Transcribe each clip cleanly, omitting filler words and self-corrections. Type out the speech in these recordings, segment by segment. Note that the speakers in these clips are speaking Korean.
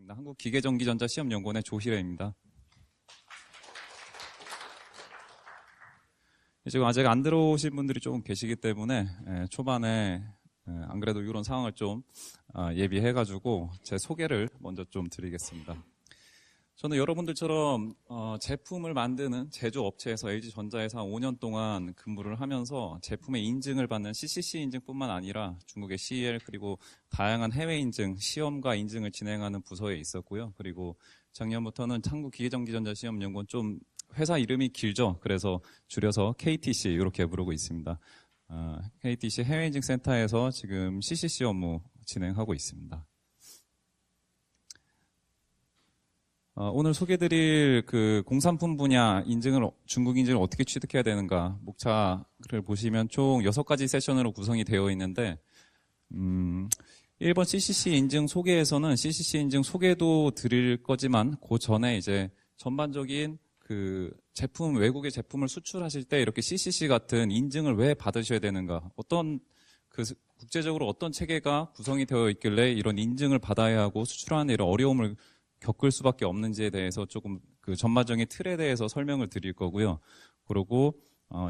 한국기계전기전자시험연구원의 조희래입니다. 지금 아직 안 들어오신 분들이 조금 계시기 때문에 초반에 안 그래도 이런 상황을 좀 예비해가지고 제 소개를 먼저 좀 드리겠습니다. 저는 여러분들처럼 제품을 만드는 제조업체에서 LG전자에서 한 5년 동안 근무를 하면서 제품의 인증을 받는 CCC 인증뿐만 아니라 중국의 CEL 그리고 다양한 해외 인증, 시험과 인증을 진행하는 부서에 있었고요. 그리고 작년부터는 한국기계전기전자시험연구원 좀 회사 이름이 길죠. 그래서 줄여서 KTC 이렇게 부르고 있습니다. KTC 해외인증센터에서 지금 CCC 업무 진행하고 있습니다. 오늘 소개드릴 그 공산품 분야 중국 인증을 어떻게 취득해야 되는가 목차를 보시면 총 6가지 세션으로 구성이 되어 있는데 1번 CCC 인증 소개에서는 CCC 인증 소개도 드릴 거지만 그 전에 이제 전반적인 그 제품, 외국의 제품을 수출하실 때 이렇게 CCC 같은 인증을 왜 받으셔야 되는가, 국제적으로 어떤 체계가 구성이 되어 있길래 이런 인증을 받아야 하고 수출하는 이런 어려움을 겪을 수밖에 없는지에 대해서 조금 그 전반적인 틀에 대해서 설명을 드릴 거고요. 그리고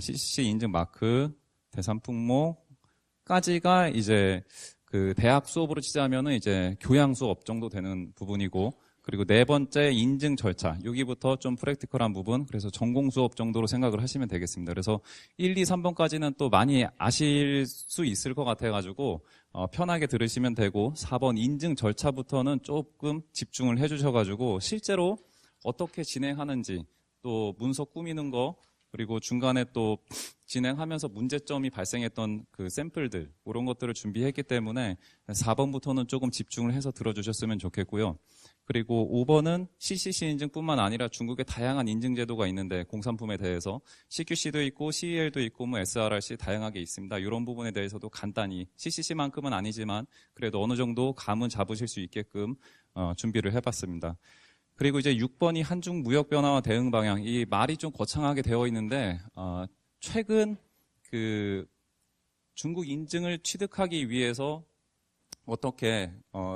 CCC 인증 마크, 대상 품목까지가 이제 그 대학 수업으로 치자면은 이제 교양 수업 정도 되는 부분이고, 그리고 네 번째 인증 절차, 여기부터 좀 프랙티컬한 부분, 그래서 전공 수업 정도로 생각을 하시면 되겠습니다. 그래서 1, 2, 3번까지는 또 많이 아실 수 있을 것 같아가지고 편하게 들으시면 되고, 4번 인증 절차부터는 조금 집중을 해주셔가지고 실제로 어떻게 진행하는지, 또 문서 꾸미는 거, 그리고 중간에 또 진행하면서 문제점이 발생했던 그 샘플들, 그런 것들을 준비했기 때문에 4번부터는 조금 집중을 해서 들어주셨으면 좋겠고요. 그리고 5번은 CCC 인증뿐만 아니라 중국의 다양한 인증 제도가 있는데, 공산품에 대해서 CQC도 있고 CEL도 있고 SRRC 다양하게 있습니다. 이런 부분에 대해서도 간단히, CCC만큼은 아니지만 그래도 어느 정도 감은 잡으실 수 있게끔 준비를 해봤습니다. 그리고 이제 6번이 한중 무역 변화와 대응 방향. 이 말이 좀 거창하게 되어 있는데 최근 그 중국 인증을 취득하기 위해서 어떻게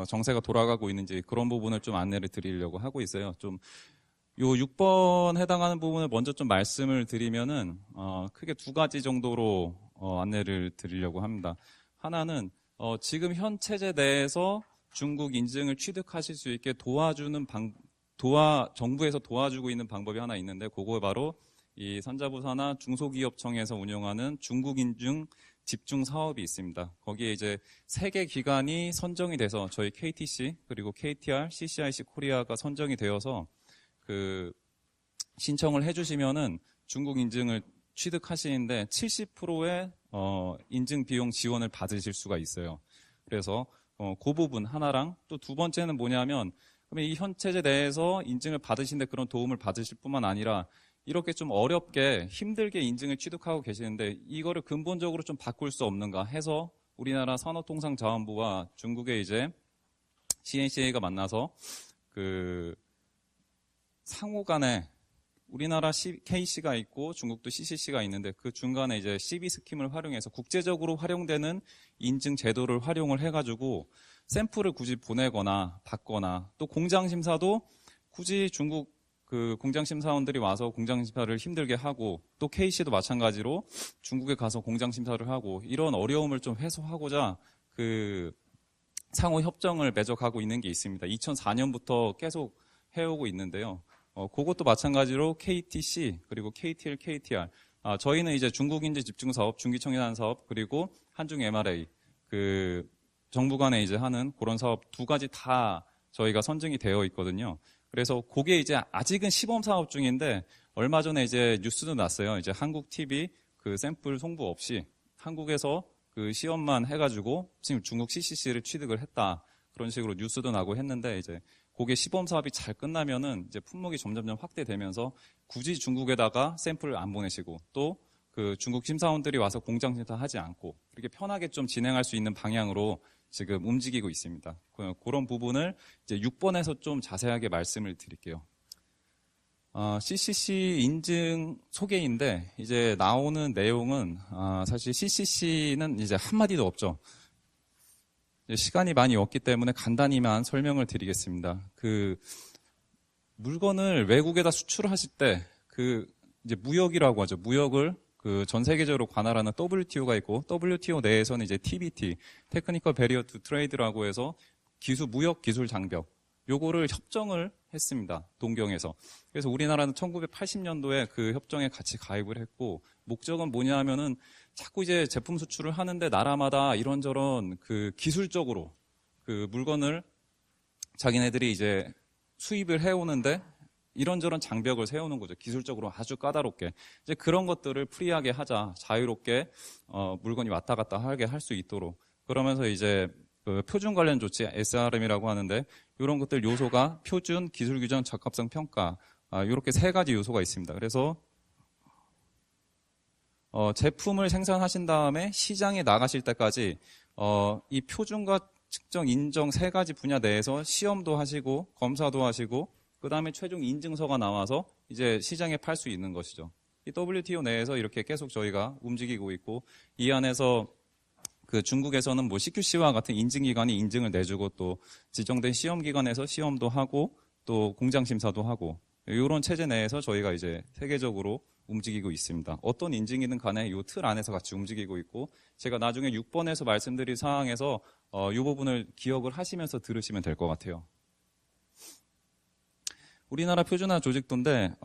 정세가 돌아가고 있는지 그런 부분을 좀 안내를 드리려고 하고 있어요. 좀 요 6번 해당하는 부분을 먼저 좀 말씀을 드리면은 크게 2가지 정도로 안내를 드리려고 합니다. 하나는 지금 현 체제 내에서 중국 인증을 취득하실 수 있게 도와주는 정부에서 도와주고 있는 방법이 하나 있는데, 그거 바로 이 산자부사나 중소기업청에서 운영하는 중국 인증 집중 사업이 있습니다. 거기에 이제 3개 기관이 선정이 돼서 저희 KTC 그리고 KTR, CCIC 코리아가 선정이 되어서 그 신청을 해주시면은 중국 인증을 취득하시는데 70%의 인증 비용 지원을 받으실 수가 있어요. 그래서 그 부분 하나랑, 또 2번째는 뭐냐면, 그러면 이 현 체제 내에서 인증을 받으시는데 그런 도움을 받으실 뿐만 아니라 이렇게 좀 어렵게 힘들게 인증을 취득하고 계시는데 이거를 근본적으로 좀 바꿀 수 없는가 해서 우리나라 산업통상자원부와 중국의 이제 CNCA가 만나서 그 상호 간에, 우리나라 KC가 있고 중국도 CCC가 있는데 그 중간에 이제 CB 스킴을 활용해서 국제적으로 활용되는 인증 제도를 활용을 해가지고 샘플을 굳이 보내거나 받거나, 또 공장 심사도 굳이 중국 그 공장 심사원들이 와서 공장 심사를 힘들게 하고, 또 KC도 마찬가지로 중국에 가서 공장 심사를 하고, 이런 어려움을 좀 해소하고자 그 상호 협정을 맺어가고 있는 게 있습니다. 2004년부터 계속 해오고 있는데요. 그것도 마찬가지로 KTC 그리고 KTL, KTR. 저희는 이제 중국 인증 집중 사업, 중기청산 사업, 그리고 한중 MRA 그 정부 간에 이제 하는 그런 사업 2가지 다 저희가 선정이 되어 있거든요. 그래서 그게 이제 아직은 시범 사업 중인데, 얼마 전에 이제 뉴스도 났어요. 이제 한국 TV 그 샘플 송부 없이 한국에서 그 시험만 해가지고 지금 중국 CCC를 취득을 했다, 그런 식으로 뉴스도 나고 했는데, 이제 그게 시범 사업이 잘 끝나면은 이제 품목이 점점점 확대되면서 굳이 중국에다가 샘플을 안 보내시고, 또 그 중국 심사원들이 와서 공장 심사하지 않고 이렇게 편하게 좀 진행할 수 있는 방향으로 지금 움직이고 있습니다. 그런 부분을 이제 6번에서 좀 자세하게 말씀을 드릴게요. CCC 인증 소개인데, 이제 나오는 내용은 사실 CCC는 이제 한마디도 없죠. 이제 시간이 많이 없기 때문에 간단히만 설명을 드리겠습니다. 그 물건을 외국에다 수출하실 때 이제 무역이라고 하죠. 무역을 전 세계적으로 관할하는 WTO가 있고, WTO 내에서는 이제 TBT, Technical Barrier to Trade라고 해서 무역 기술 장벽, 요거를 협정을 했습니다. 동경에서. 그래서 우리나라는 1980년도에 그 협정에 같이 가입을 했고, 목적은 뭐냐 하면은 자꾸 이제 제품 수출을 하는데 나라마다 이런저런 기술적으로 물건을 자기네들이 이제 수입을 해오는데 이런저런 장벽을 세우는 거죠. 기술적으로 아주 까다롭게. 이제 그런 것들을 프리하게 하자. 자유롭게, 물건이 왔다 갔다 하게 할 수 있도록. 그러면서 이제 표준 관련 조치, SRM이라고 하는데, 이런 것들 요소가 표준, 기술 규정, 적합성 평가, 이렇게 3가지 요소가 있습니다. 그래서, 제품을 생산하신 다음에 시장에 나가실 때까지, 이 표준과 측정, 인정 3가지 분야 내에서 시험도 하시고, 검사도 하시고, 그 다음에 최종 인증서가 나와서 이제 시장에 팔 수 있는 것이죠. 이 WTO 내에서 이렇게 계속 저희가 움직이고 있고, 이 안에서 중국에서는 뭐 CQC와 같은 인증기관이 인증을 내주고 또 지정된 시험기관에서 시험도 하고 또 공장심사도 하고 이런 체제 내에서 저희가 이제 세계적으로 움직이고 있습니다. 어떤 인증이든 간에 이 틀 안에서 같이 움직이고 있고 제가 나중에 6번에서 말씀드릴 사항에서 이 부분을 기억을 하시면서 들으시면 될 것 같아요. 우리나라 표준화 조직도인데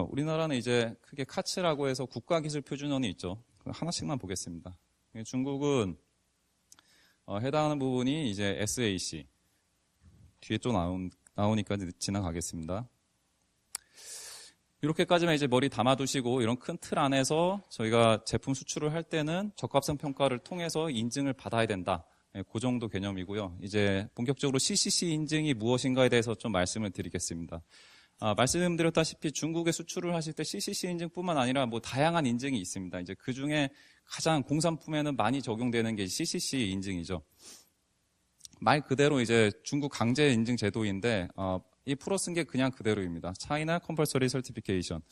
우리나라는 이제 크게 카츠라고 해서 국가기술표준원이 있죠. 하나씩만 보겠습니다. 중국은 해당하는 부분이 이제 SAC 뒤에 또 나오니까 지나가겠습니다. 이렇게까지만 이제 머리 담아두시고 이런 큰 틀 안에서 저희가 제품 수출을 할 때는 적합성 평가를 통해서 인증을 받아야 된다. 그 정도 개념이고요. 이제 본격적으로 CCC 인증이 무엇인가에 대해서 좀 말씀을 드리겠습니다. 말씀드렸다시피 중국에 수출을 하실 때 CCC 인증뿐만 아니라 뭐 다양한 인증이 있습니다. 이제 그 중에 가장 공산품에는 많이 적용되는 게 CCC 인증이죠. 말 그대로 이제 중국 강제 인증 제도인데 이 풀어 쓴 게 그냥 그대로입니다. China Compulsory Certification.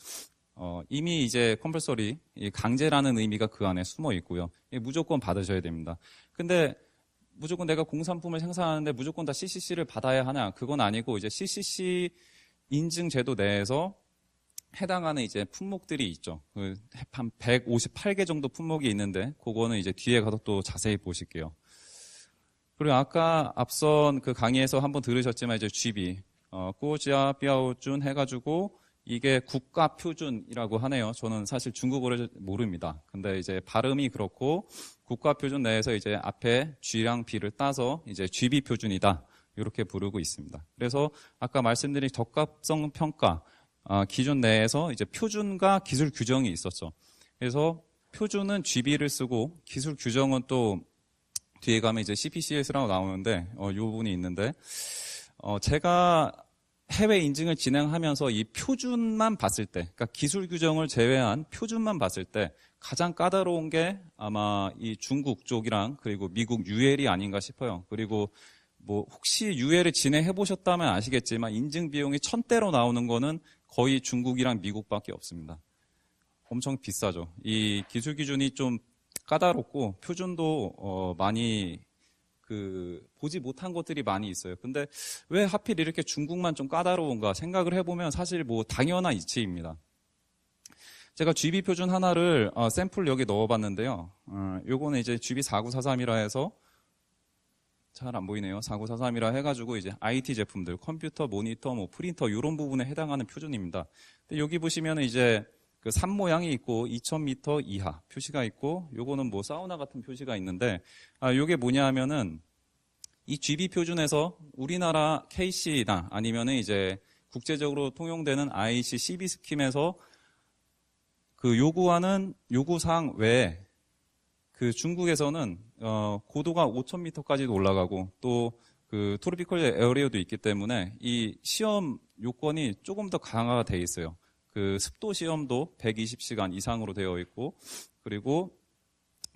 이미 이제 compulsory, 강제라는 의미가 그 안에 숨어 있고요. 무조건 받으셔야 됩니다. 근데 무조건 내가 공산품을 생산하는데 무조건 다 CCC를 받아야 하냐? 그건 아니고 이제 CCC 인증 제도 내에서 해당하는 이제 품목들이 있죠. 한 158개 정도 품목이 있는데 그거는 이제 뒤에 가서 또 자세히 보실게요. 그리고 아까 앞선 그 강의에서 한번 들으셨지만 이제 GB, 꾸지아 삐아오준 해가지고 이게 국가 표준이라고 하네요. 저는 사실 중국어를 모릅니다. 근데 이제 발음이 그렇고 국가 표준 내에서 이제 앞에 G랑 B를 따서 이제 GB 표준이다. 이렇게 부르고 있습니다. 그래서 아까 말씀드린 적합성 평가 기준 내에서 이제 표준과 기술 규정이 있었죠. 그래서 표준은 GB를 쓰고 기술 규정은 또 뒤에 가면 이제 CPCS라고 나오는데 이 부분이 있는데 제가 해외 인증을 진행하면서 이 표준만 봤을 때, 그러니까 기술 규정을 제외한 표준만 봤을 때 가장 까다로운 게 아마 이 중국 쪽이랑 그리고 미국 UL이 아닌가 싶어요. 그리고 뭐 혹시 UL을 진행해 보셨다면 아시겠지만 인증 비용이 1000대로 나오는 거는 거의 중국이랑 미국밖에 없습니다. 엄청 비싸죠. 이 기술 기준이 좀 까다롭고 표준도 많이 보지 못한 것들이 많이 있어요. 근데 왜 하필 이렇게 중국만 좀 까다로운가 생각을 해보면 사실 뭐 당연한 이치입니다. 제가 GB 표준 하나를 샘플 여기 넣어봤는데요. 요거는 이제 GB4943이라 해서 잘 안 보이네요. 4943이라 해가지고 이제 IT 제품들, 컴퓨터, 모니터, 뭐 프린터 이런 부분에 해당하는 표준입니다. 근데 여기 보시면 이제 그 산 모양이 있고 2000m 이하 표시가 있고 요거는 뭐 사우나 같은 표시가 있는데 요게 뭐냐 하면은 이 GB 표준에서 우리나라 KC나 아니면은 이제 국제적으로 통용되는 IC CB 스킴에서 그 요구하는 요구사항 외에 그 중국에서는 고도가 5000m까지도 올라가고 또 그 트로피컬 에어리어도 있기 때문에 이 시험 요건이 조금 더 강화가 돼 있어요. 그 습도 시험도 120시간 이상으로 되어 있고 그리고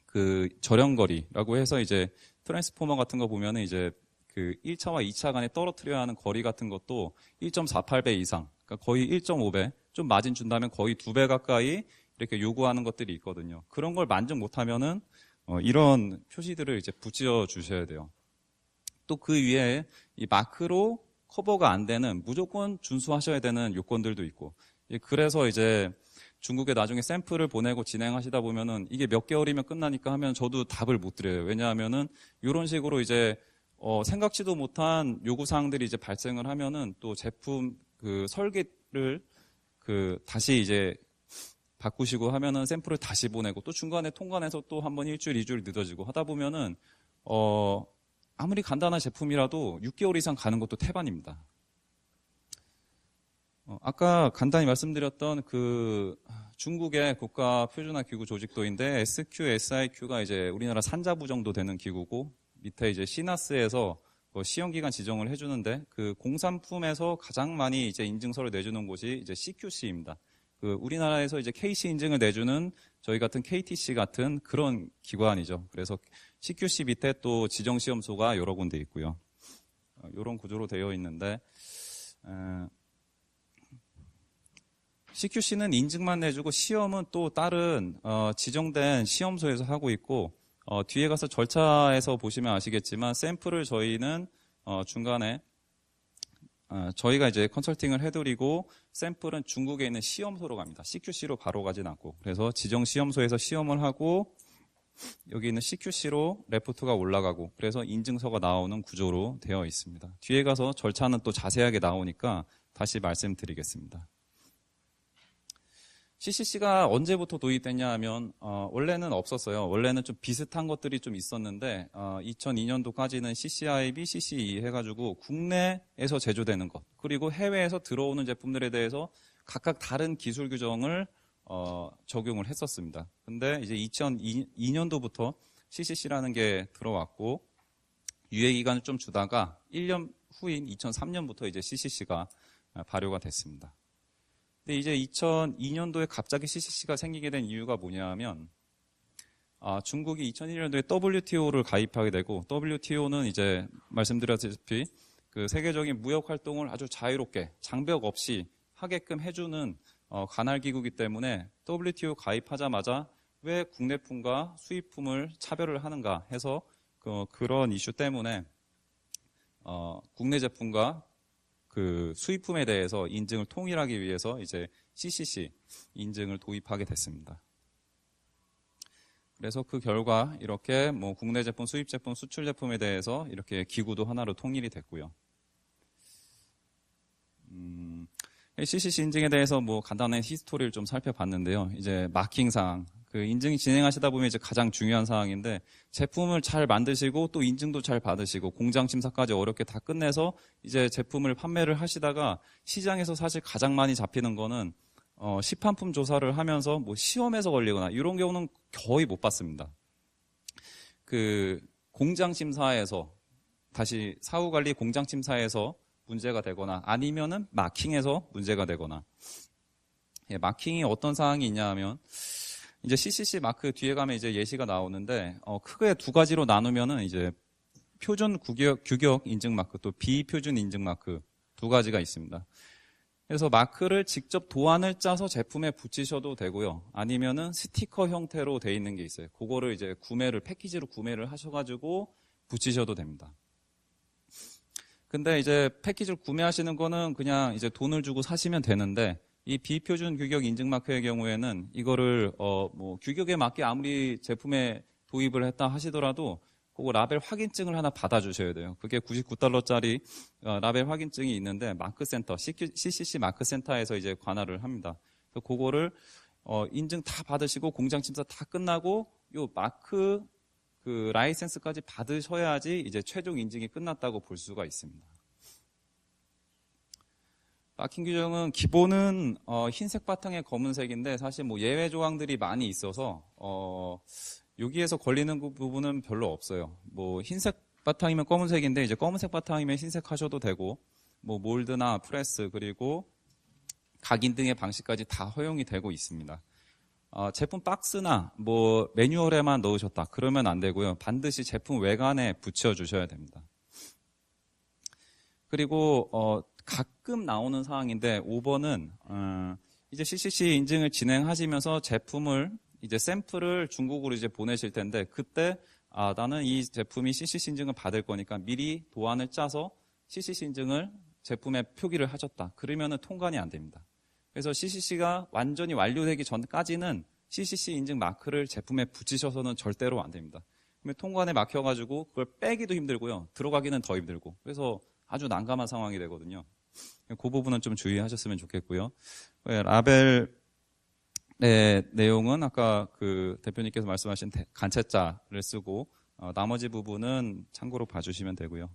그 절연거리라고 해서 이제 트랜스포머 같은 거 보면은 이제 그 1차와 2차 간에 떨어뜨려야 하는 거리 같은 것도 1.48배 이상, 그러니까 거의 1.5배, 좀 마진 준다면 거의 2배 가까이 이렇게 요구하는 것들이 있거든요. 그런 걸 만족 못하면은 이런 표시들을 이제 붙여 주셔야 돼요. 또 그 위에 이 마크로 커버가 안 되는 무조건 준수하셔야 되는 요건들도 있고, 그래서 이제 중국에 나중에 샘플을 보내고 진행하시다 보면은 이게 몇 개월이면 끝나니까 하면 저도 답을 못 드려요. 왜냐하면은 이런 식으로 이제 생각지도 못한 요구사항들이 이제 발생을 하면은 또 제품 그 설계를 다시 이제 바꾸시고 하면은 샘플을 다시 보내고 또 중간에 통관해서 또 한 번 일주일, 2주일 늦어지고 하다 보면은 아무리 간단한 제품이라도 6개월 이상 가는 것도 태반입니다. 아까 간단히 말씀드렸던 그 중국의 국가 표준화 기구 조직도인데 SQ, SIQ가 이제 우리나라 산자부 정도 되는 기구고, 밑에 이제 시나스에서 시험기간 지정을 해주는데, 그 공산품에서 가장 많이 이제 인증서를 내주는 곳이 이제 CQC입니다. 그 우리나라에서 이제 KC 인증을 내주는 저희 같은 KTC 같은 그런 기관이죠. 그래서 CQC 밑에 또 지정시험소가 여러 군데 있고요. 이런 구조로 되어 있는데, CQC는 인증만 내주고 시험은 또 다른 지정된 시험소에서 하고 있고, 뒤에 가서 절차에서 보시면 아시겠지만 샘플을 저희는 중간에 저희가 이제 컨설팅을 해드리고 샘플은 중국에 있는 시험소로 갑니다. CQC로 바로 가진 않고, 그래서 지정 시험소에서 시험을 하고 여기 있는 CQC로 레포트가 올라가고, 그래서 인증서가 나오는 구조로 되어 있습니다. 뒤에 가서 절차는 또 자세하게 나오니까 다시 말씀드리겠습니다. CCC가 언제부터 도입됐냐 하면 원래는 없었어요. 원래는 좀 비슷한 것들이 좀 있었는데 2002년도까지는 CCIB, CCE 해가지고 국내에서 제조되는 것, 그리고 해외에서 들어오는 제품들에 대해서 각각 다른 기술 규정을 적용을 했었습니다. 근데 이제 2002년도부터 CCC라는 게 들어왔고, 유예 기간을 좀 주다가 1년 후인 2003년부터 이제 CCC가 발효가 됐습니다. 근데 이제 2002년도에 갑자기 CCC가 생기게 된 이유가 뭐냐면, 중국이 2001년도에 WTO를 가입하게 되고, WTO는 이제 말씀드렸다시피 그 세계적인 무역 활동을 아주 자유롭게 장벽 없이 하게끔 해주는 관할기구이기 때문에 WTO 가입하자마자 왜 국내품과 수입품을 차별을 하는가 해서 그런 이슈 때문에 국내 제품과 그 수입품에 대해서 인증을 통일하기 위해서 이제 CCC 인증을 도입하게 됐습니다. 그래서 그 결과 이렇게 뭐 국내 제품, 수입 제품, 수출 제품에 대해서 이렇게 기구도 하나로 통일이 됐고요. CCC 인증에 대해서 뭐 간단한 히스토리를 좀 살펴봤는데요. 이제 마킹 사항, 그 인증이 진행하시다 보면 이제 가장 중요한 사항인데, 제품을 잘 만드시고 또 인증도 잘 받으시고 공장 심사까지 어렵게 다 끝내서 이제 제품을 판매를 하시다가 시장에서 사실 가장 많이 잡히는 거는 시판품 조사를 하면서 뭐 시험에서 걸리거나 이런 경우는 거의 못 봤습니다. 그 공장 심사에서 다시 사후관리 공장 심사에서 문제가 되거나 아니면은 마킹에서 문제가 되거나. 마킹이 어떤 사항이 있냐 하면, 이제 CCC 마크 뒤에 가면 이제 예시가 나오는데, 크게 두 가지로 나누면은 이제 표준 규격 인증 마크, 또 비표준 인증 마크 두 가지가 있습니다. 그래서 마크를 직접 도안을 짜서 제품에 붙이셔도 되고요. 아니면은 스티커 형태로 돼 있는 게 있어요. 그거를 이제 패키지로 구매를 하셔가지고 붙이셔도 됩니다. 근데 이제 패키지를 구매하시는 거는 그냥 이제 돈을 주고 사시면 되는데, 이 비표준 규격 인증 마크의 경우에는 이거를 뭐 규격에 맞게 아무리 제품에 도입을 했다 하시더라도 그거 라벨 확인증을 하나 받아주셔야 돼요. 그게 $99짜리 라벨 확인증이 있는데, 마크센터, CCC 마크센터에서 이제 관할을 합니다. 그래서 그거를 인증 다 받으시고 공장 심사 다 끝나고 요 마크 그 라이센스까지 받으셔야지 이제 최종 인증이 끝났다고 볼 수가 있습니다. 마킹 규정은 기본은 흰색 바탕에 검은색인데, 사실 뭐 예외 조항들이 많이 있어서 여기에서 걸리는 부분은 별로 없어요. 뭐 흰색 바탕이면 검은색인데 이제 검은색 바탕이면 흰색 하셔도 되고, 뭐 몰드나 프레스 그리고 각인 등의 방식까지 다 허용이 되고 있습니다. 제품 박스나 뭐 매뉴얼에만 넣으셨다 그러면 안 되고요. 반드시 제품 외관에 붙여주셔야 됩니다. 그리고 가끔 나오는 사항인데 5번은 이제 CCC 인증을 진행하시면서 제품을 이제 샘플을 중국으로 이제 보내실 텐데, 그때 나는 이 제품이 CCC 인증을 받을 거니까 미리 도안을 짜서 CCC 인증을 제품에 표기를 하셨다. 그러면은 통관이 안 됩니다. 그래서 CCC가 완전히 완료되기 전까지는 CCC 인증 마크를 제품에 붙이셔서는 절대로 안 됩니다. 그러면 통관에 막혀가지고 그걸 빼기도 힘들고요. 들어가기는 더 힘들고. 그래서 아주 난감한 상황이 되거든요. 그 부분은 좀 주의하셨으면 좋겠고요. 라벨의 내용은 아까 그 대표님께서 말씀하신 간체자를 쓰고 나머지 부분은 참고로 봐주시면 되고요.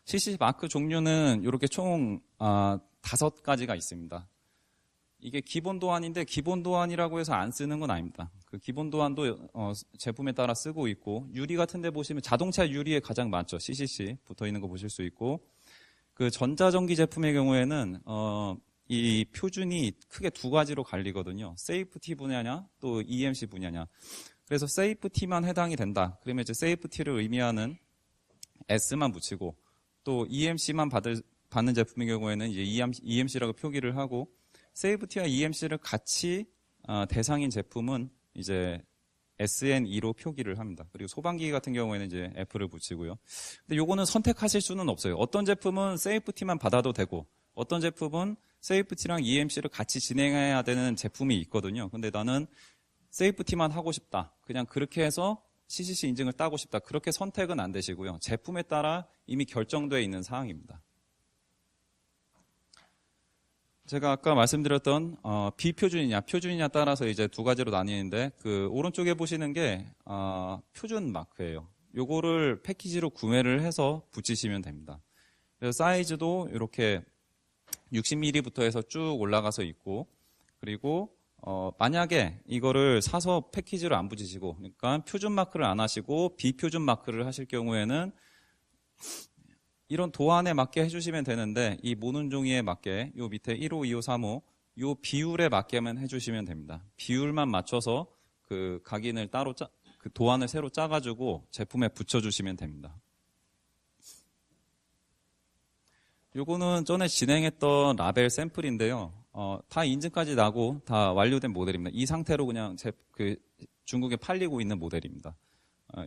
CCC 마크 종류는 이렇게 총 5가지가 있습니다. 이게 기본 도안인데 기본 도안이라고 해서 안 쓰는 건 아닙니다. 그 기본 도안도 제품에 따라 쓰고 있고 유리 같은 데 보시면 자동차 유리에 가장 많죠. CCC 붙어 있는 거 보실 수 있고 그 전자전기 제품의 경우에는 이 표준이 크게 2가지로 갈리거든요. 세이프티 분야냐 또 EMC 분야냐. 그래서 세이프티만 해당이 된다. 그러면 이제 세이프티를 의미하는 S만 붙이고 또 EMC만 받는 제품의 경우에는 이제 EMC라고 표기를 하고 세이프티와 EMC를 같이 대상인 제품은 이제 SN2로 표기를 합니다. 그리고 소방기기 같은 경우에는 이제 F를 붙이고요. 근데 요거는 선택하실 수는 없어요. 어떤 제품은 세이프티만 받아도 되고 어떤 제품은 세이프티랑 EMC를 같이 진행해야 되는 제품이 있거든요. 근데 나는 세이프티만 하고 싶다. 그냥 그렇게 해서 CCC 인증을 따고 싶다. 그렇게 선택은 안 되시고요. 제품에 따라 이미 결정되어 있는 사항입니다. 제가 아까 말씀드렸던 비표준이냐 표준이냐 따라서 이제 2가지로 나뉘는데 그 오른쪽에 보시는 게 표준 마크예요. 요거를 패키지로 구매를 해서 붙이시면 됩니다. 그래서 사이즈도 이렇게 60mm부터 해서 쭉 올라가서 있고 그리고 만약에 이거를 사서 패키지로 안 붙이시고 그러니까 표준 마크를 안 하시고 비표준 마크를 하실 경우에는 이런 도안에 맞게 해주시면 되는데 이 모는 종이에 맞게 요 밑에 1호, 2호, 3호 요 비율에 맞게만 해주시면 됩니다. 비율만 맞춰서 그 각인을 따로 그 도안을 새로 짜가지고 제품에 붙여주시면 됩니다. 요거는 전에 진행했던 라벨 샘플인데요. 다 인증까지 나고 다 완료된 모델입니다. 이 상태로 그냥 중국에 팔리고 있는 모델입니다.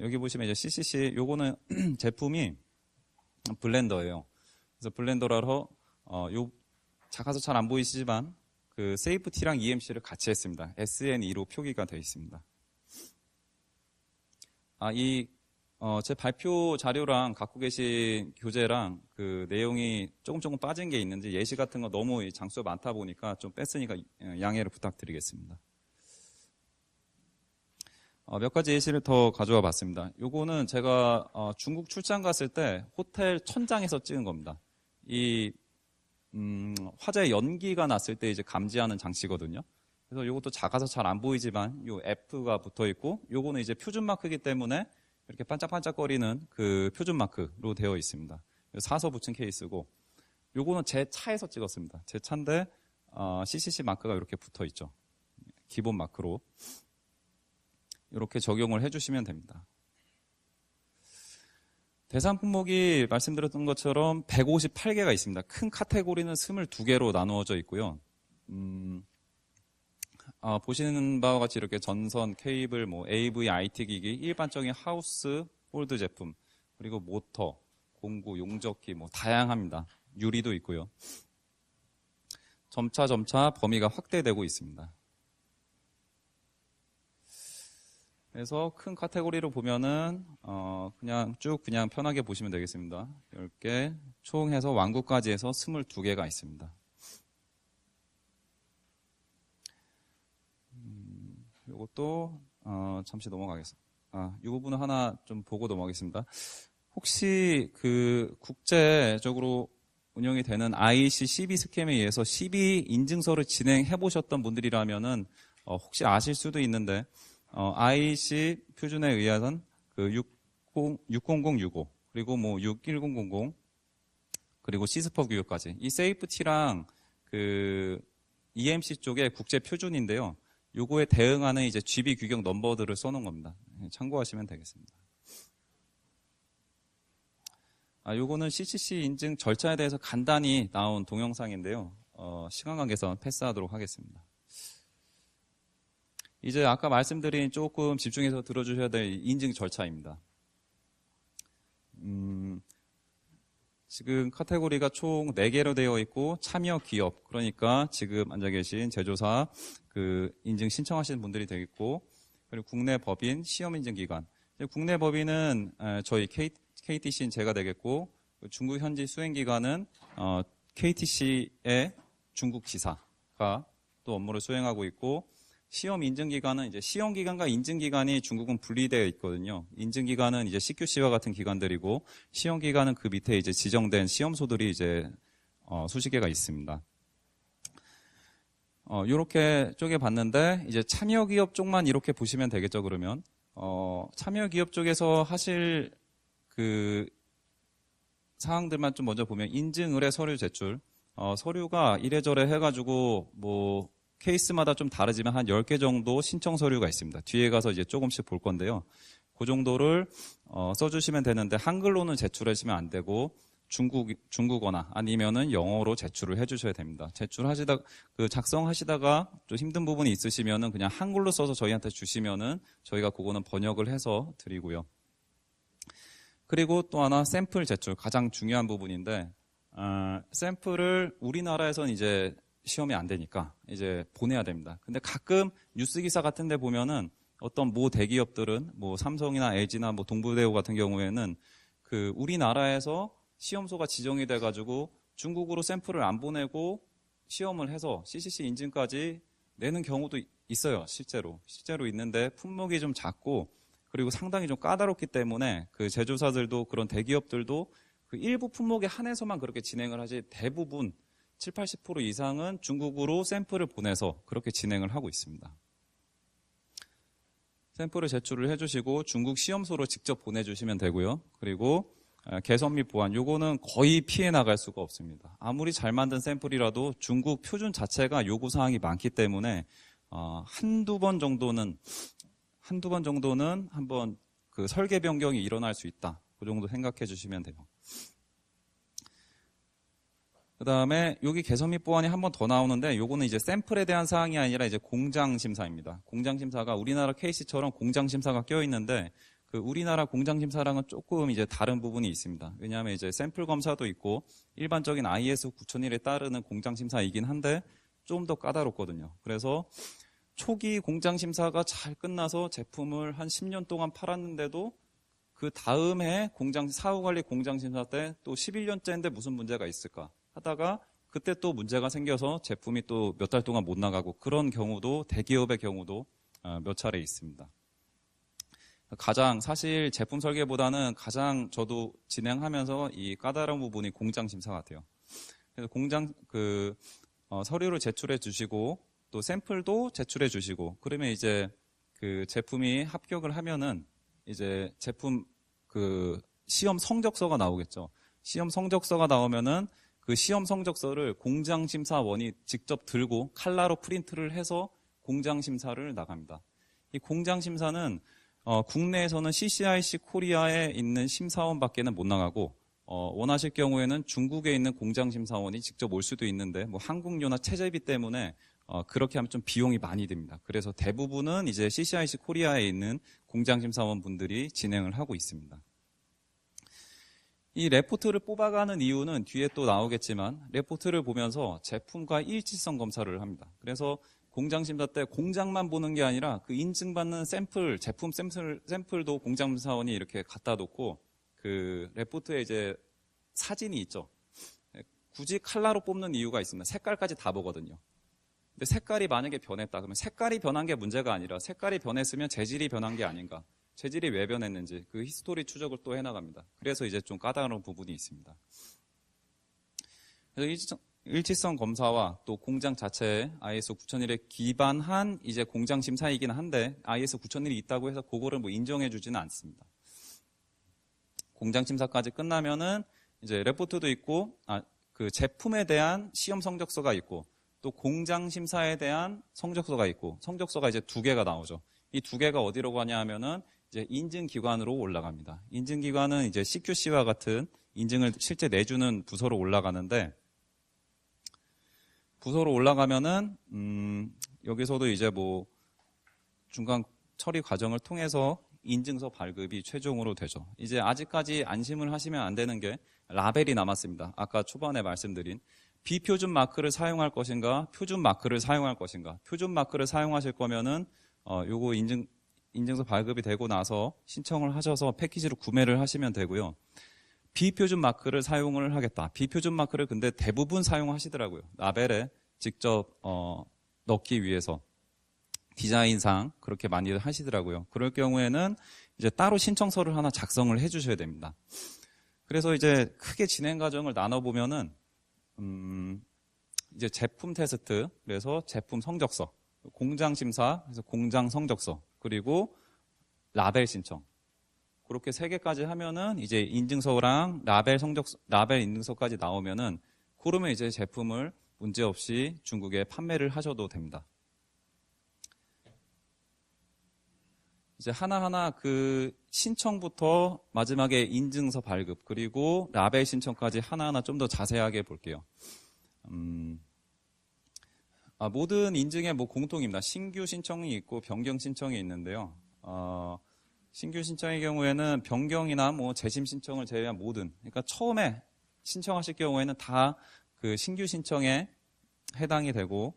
여기 보시면 이제 CCC 요거는 제품이 블렌더예요. 그래서 블렌더라서 요 작아서 잘 안 보이시지만 그 세이프티랑 EMC를 같이 했습니다. SN2로 표기가 되어 있습니다. 제 발표 자료랑 갖고 계신 교재랑 그 내용이 조금 빠진 게 있는지 예시 같은 거 너무 장수가 많다 보니까 좀 뺐으니까 양해를 부탁드리겠습니다. 몇 가지 예시를 더 가져와 봤습니다. 요거는 제가 중국 출장 갔을 때 호텔 천장에서 찍은 겁니다. 이 화재 연기가 났을 때 이제 감지하는 장치거든요. 그래서 요것도 작아서 잘 안 보이지만 요 F가 붙어 있고 요거는 이제 표준 마크이기 때문에 이렇게 반짝반짝거리는 그 표준 마크로 되어 있습니다. 사서 붙인 케이스고 요거는 제 차에서 찍었습니다. 제 차인데 CCC 마크가 이렇게 붙어 있죠. 기본 마크로 이렇게 적용을 해주시면 됩니다. 대상 품목이 말씀드렸던 것처럼 158개가 있습니다. 큰 카테고리는 22개로 나누어져 있고요. 보시는 바와 같이 이렇게 전선, 케이블, AV, IT 기기, 일반적인 하우스 홀드 제품, 그리고 모터, 공구, 용접기 다양합니다. 유리도 있고요. 점차 범위가 확대되고 있습니다. 그래서 큰 카테고리로 보면은 그냥 편하게 보시면 되겠습니다. 10개, 총 해서 완구까지 해서 22개가 있습니다. 요것도 잠시 넘어가겠습니다. 이 부분은 하나 좀 보고 넘어가겠습니다. 혹시 그 국제적으로 운영이 되는 IEC CB 스캠에 의해서 CB 인증서를 진행해 보셨던 분들이라면은 혹시 아실 수도 있는데 IEC 표준에 의한 그 60065 그리고 61000 그리고 시스퍼 규격까지 이 세이프티랑 그 EMC 쪽의 국제 표준인데요. 요거에 대응하는 이제 GB 규격 넘버들을 써놓은 겁니다. 참고하시면 되겠습니다. 요거는 CCC 인증 절차에 대해서 간단히 나온 동영상인데요. 시간 관계상 패스하도록 하겠습니다. 이제 아까 말씀드린 조금 집중해서 들어주셔야 될 인증 절차입니다. 지금 카테고리가 총 4개로 되어 있고 참여 기업, 그러니까 지금 앉아 계신 제조사 그 인증 신청하시는 분들이 되겠고, 그리고 국내 법인, 시험 인증 기관. 국내 법인은 저희 KTC인 제가 되겠고, 중국 현지 수행 기관은 KTC의 중국 지사가 또 업무를 수행하고 있고, 시험 인증 기관은 이제 시험 기관과 인증 기관이 중국은 분리되어 있거든요. 인증 기관은 이제 CQC와 같은 기관들이고, 시험 기관은 그 밑에 이제 지정된 시험소들이 이제 수십 개가 있습니다. 이렇게 쪼개 봤는데 이제 참여 기업 쪽만 이렇게 보시면 되겠죠. 그러면 참여 기업 쪽에서 하실 그 사항들만 좀 먼저 보면, 인증 의뢰 서류 제출. 서류가 이래저래 해가지고 뭐 케이스마다 좀 다르지만 한 10개 정도 신청 서류가 있습니다. 뒤에 가서 이제 조금씩 볼 건데요. 그 정도를 써주시면 되는데, 한글로는 제출하시면 안 되고 중국어나 아니면은 영어로 제출을 해주셔야 됩니다. 작성하시다가 좀 힘든 부분이 있으시면은 그냥 한글로 써서 저희한테 주시면은 저희가 그거는 번역을 해서 드리고요. 그리고 또 하나 샘플 제출, 가장 중요한 부분인데, 샘플을 우리나라에서는 이제 시험이 안 되니까 이제 보내야 됩니다. 근데 가끔 뉴스 기사 같은 데 보면은 어떤 모 대기업들은 뭐 삼성이나 LG나 뭐 동부대우 같은 경우에는 그 우리나라에서 시험소가 지정이 돼가지고 중국으로 샘플을 안 보내고 시험을 해서 CCC 인증까지 내는 경우도 있어요. 실제로 있는데 품목이 좀 작고 그리고 상당히 좀 까다롭기 때문에 그 제조사들도 그런 대기업들도 그 일부 품목에 한해서만 그렇게 진행을 하지, 대부분 7, 80% 이상은 중국으로 샘플을 보내서 그렇게 진행을 하고 있습니다. 샘플을 제출을 해주시고 중국 시험소로 직접 보내주시면 되고요. 그리고 개선 및 보완, 요거는 거의 피해 나갈 수가 없습니다. 아무리 잘 만든 샘플이라도 중국 표준 자체가 요구사항이 많기 때문에 한두 번 정도는 한번 그 설계 변경이 일어날 수 있다. 그 정도 생각해 주시면 돼요. 그 다음에 여기 개선 및 보완이 한 번 더 나오는데, 요거는 이제 샘플에 대한 사항이 아니라 이제 공장 심사입니다. 공장 심사가 우리나라 케이스처럼 공장 심사가 껴 있는데, 그 우리나라 공장 심사랑은 조금 이제 다른 부분이 있습니다. 왜냐하면 이제 샘플 검사도 있고 일반적인 IS 9001에 따르는 공장 심사이긴 한데 좀 더 까다롭거든요. 그래서 초기 공장 심사가 잘 끝나서 제품을 한 10년 동안 팔았는데도 그 다음 해 사후관리 공장 심사 때 또 11년째인데 무슨 문제가 있을까 하다가 그때 또 문제가 생겨서 제품이 또 몇 달 동안 못 나가고, 그런 경우도 대기업의 경우도 몇 차례 있습니다. 가장 사실 제품 설계보다는 가장 저도 진행하면서 이 까다로운 부분이 공장 심사 같아요. 그래서 공장 서류를 제출해 주시고 또 샘플도 제출해 주시고, 그러면 이제 그 제품이 합격을 하면은 이제 제품 그 시험 성적서가 나오겠죠. 시험 성적서가 나오면은 그 시험 성적서를 공장 심사원이 직접 들고 칼라로 프린트를 해서 공장 심사를 나갑니다. 이 공장 심사는 국내에서는 CCIC 코리아에 있는 심사원밖에는 못 나가고, 원하실 경우에는 중국에 있는 공장 심사원이 직접 올 수도 있는데, 뭐 항공료나 체재비 때문에 그렇게 하면 좀 비용이 많이 듭니다. 그래서 대부분은 이제 CCIC 코리아에 있는 공장 심사원 분들이 진행을 하고 있습니다. 이 레포트를 뽑아가는 이유는 뒤에 또 나오겠지만, 레포트를 보면서 제품과 일치성 검사를 합니다. 그래서 공장 심사 때 공장만 보는 게 아니라 그 인증받는 제품 샘플도 공장 심사원이 이렇게 갖다 놓고, 그 레포트에 이제 사진이 있죠. 굳이 컬러로 뽑는 이유가 있습니다. 색깔까지 다 보거든요. 근데 색깔이 만약에 변했다 그러면 색깔이 변한 게 문제가 아니라 색깔이 변했으면 재질이 변한 게 아닌가, 재질이 왜 변했는지 그 히스토리 추적을 또 해나갑니다. 그래서 이제 좀 까다로운 부분이 있습니다. 그래서 일치성 검사와 또 공장 자체의 IS 9001에 기반한 이제 공장 심사이긴 한데, IS 9001이 있다고 해서 그거를 뭐 인정해 주지는 않습니다. 공장 심사까지 끝나면은 이제 레포트도 있고, 그 제품에 대한 시험 성적서가 있고, 또 공장 심사에 대한 성적서가 있고, 성적서가 이제 2개가 나오죠. 이 2개가 어디로 가냐 하면은 이제 인증기관으로 올라갑니다. 인증기관은 이제 CQC와 같은 인증을 실제 내주는 부서로 올라가는데, 부서로 올라가면은 여기서도 이제 뭐 중간 처리 과정을 통해서 인증서 발급이 최종으로 되죠. 이제 아직까지 안심을 하시면 안 되는 게 라벨이 남았습니다. 아까 초반에 말씀드린 비표준 마크를 사용할 것인가, 표준 마크를 사용할 것인가. 표준 마크를 사용하실 거면은 요거 인증서 발급이 되고 나서 신청을 하셔서 패키지로 구매를 하시면 되고요. 비표준 마크를 사용을 하겠다. 비표준 마크를 근데 대부분 사용하시더라고요. 라벨에 직접 넣기 위해서 디자인상 그렇게 많이들 하시더라고요. 그럴 경우에는 이제 따로 신청서를 하나 작성을 해주셔야 됩니다. 그래서 이제 크게 진행 과정을 나눠보면은 이제 제품 테스트, 그래서 제품 성적서, 공장 심사, 그래서 공장 성적서, 그리고 라벨 신청. 그렇게 3개까지 하면은 이제 인증서랑 라벨 인증서까지 나오면은 그러면 이제 제품을 문제없이 중국에 판매를 하셔도 됩니다. 이제 하나하나 그 신청부터 마지막에 인증서 발급 그리고 라벨 신청까지 하나하나 좀 더 자세하게 볼게요. 모든 인증에 뭐 공통입니다. 신규 신청이 있고 변경 신청이 있는데요. 신규 신청의 경우에는 변경이나 뭐 재심 신청을 제외한 모든, 그러니까 처음에 신청하실 경우에는 다 그 신규 신청에 해당이 되고,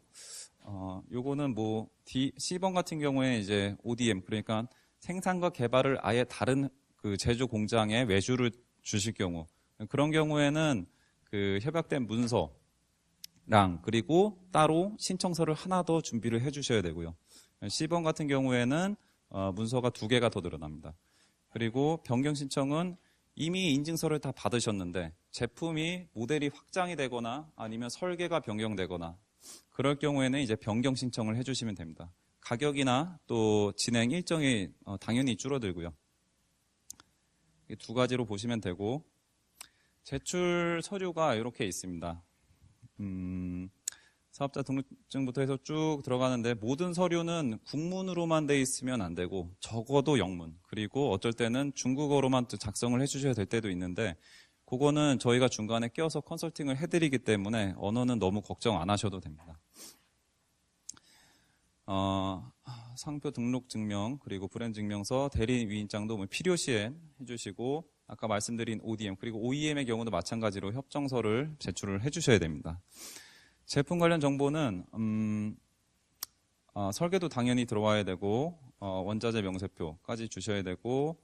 요거는 뭐 C번 같은 경우에 이제 ODM, 그러니까 생산과 개발을 아예 다른 그 제조 공장에 외주를 주실 경우, 그런 경우에는 그 협약된 문서랑 그리고 따로 신청서를 하나 더 준비를 해 주셔야 되고요. C번 같은 경우에는 문서가 2개가 더 늘어납니다. 그리고 변경 신청은 이미 인증서를 다 받으셨는데 제품이 모델이 확장이 되거나 아니면 설계가 변경되거나 그럴 경우에는 이제 변경 신청을 해주시면 됩니다. 가격이나 또 진행 일정이 당연히 줄어들고요. 이 2가지로 보시면 되고, 제출 서류가 이렇게 있습니다. 사업자 등록증부터 해서 쭉 들어가는데 모든 서류는 국문으로만 돼 있으면 안 되고 적어도 영문, 그리고 어쩔 때는 중국어로만 작성을 해주셔야 될 때도 있는데 그거는 저희가 중간에 껴서 컨설팅을 해드리기 때문에 언어는 너무 걱정 안 하셔도 됩니다. 상표 등록 증명 그리고 브랜드 증명서, 대리 위임장도 필요시에 해주시고, 아까 말씀드린 ODM 그리고 OEM의 경우도 마찬가지로 협정서를 제출을 해주셔야 됩니다. 제품 관련 정보는 설계도 당연히 들어와야 되고, 원자재 명세표까지 주셔야 되고,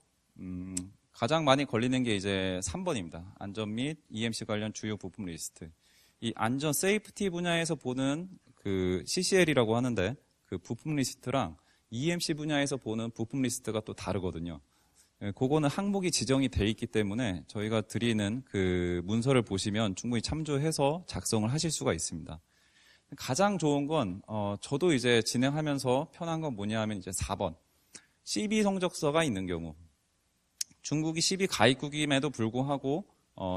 가장 많이 걸리는 게 이제 3번입니다. 안전 및 EMC 관련 주요 부품 리스트. 이 안전 세이프티 분야에서 보는 그 CCL이라고 하는데 그 부품 리스트랑 EMC 분야에서 보는 부품 리스트가 또 다르거든요. 그거는 항목이 지정이 돼 있기 때문에 저희가 드리는 그 문서를 보시면 충분히 참조해서 작성을 하실 수가 있습니다. 가장 좋은 건 저도 이제 진행하면서 편한 건 뭐냐 하면 이제 4번 CB 성적서가 있는 경우, 중국이 CB 가입국임에도 불구하고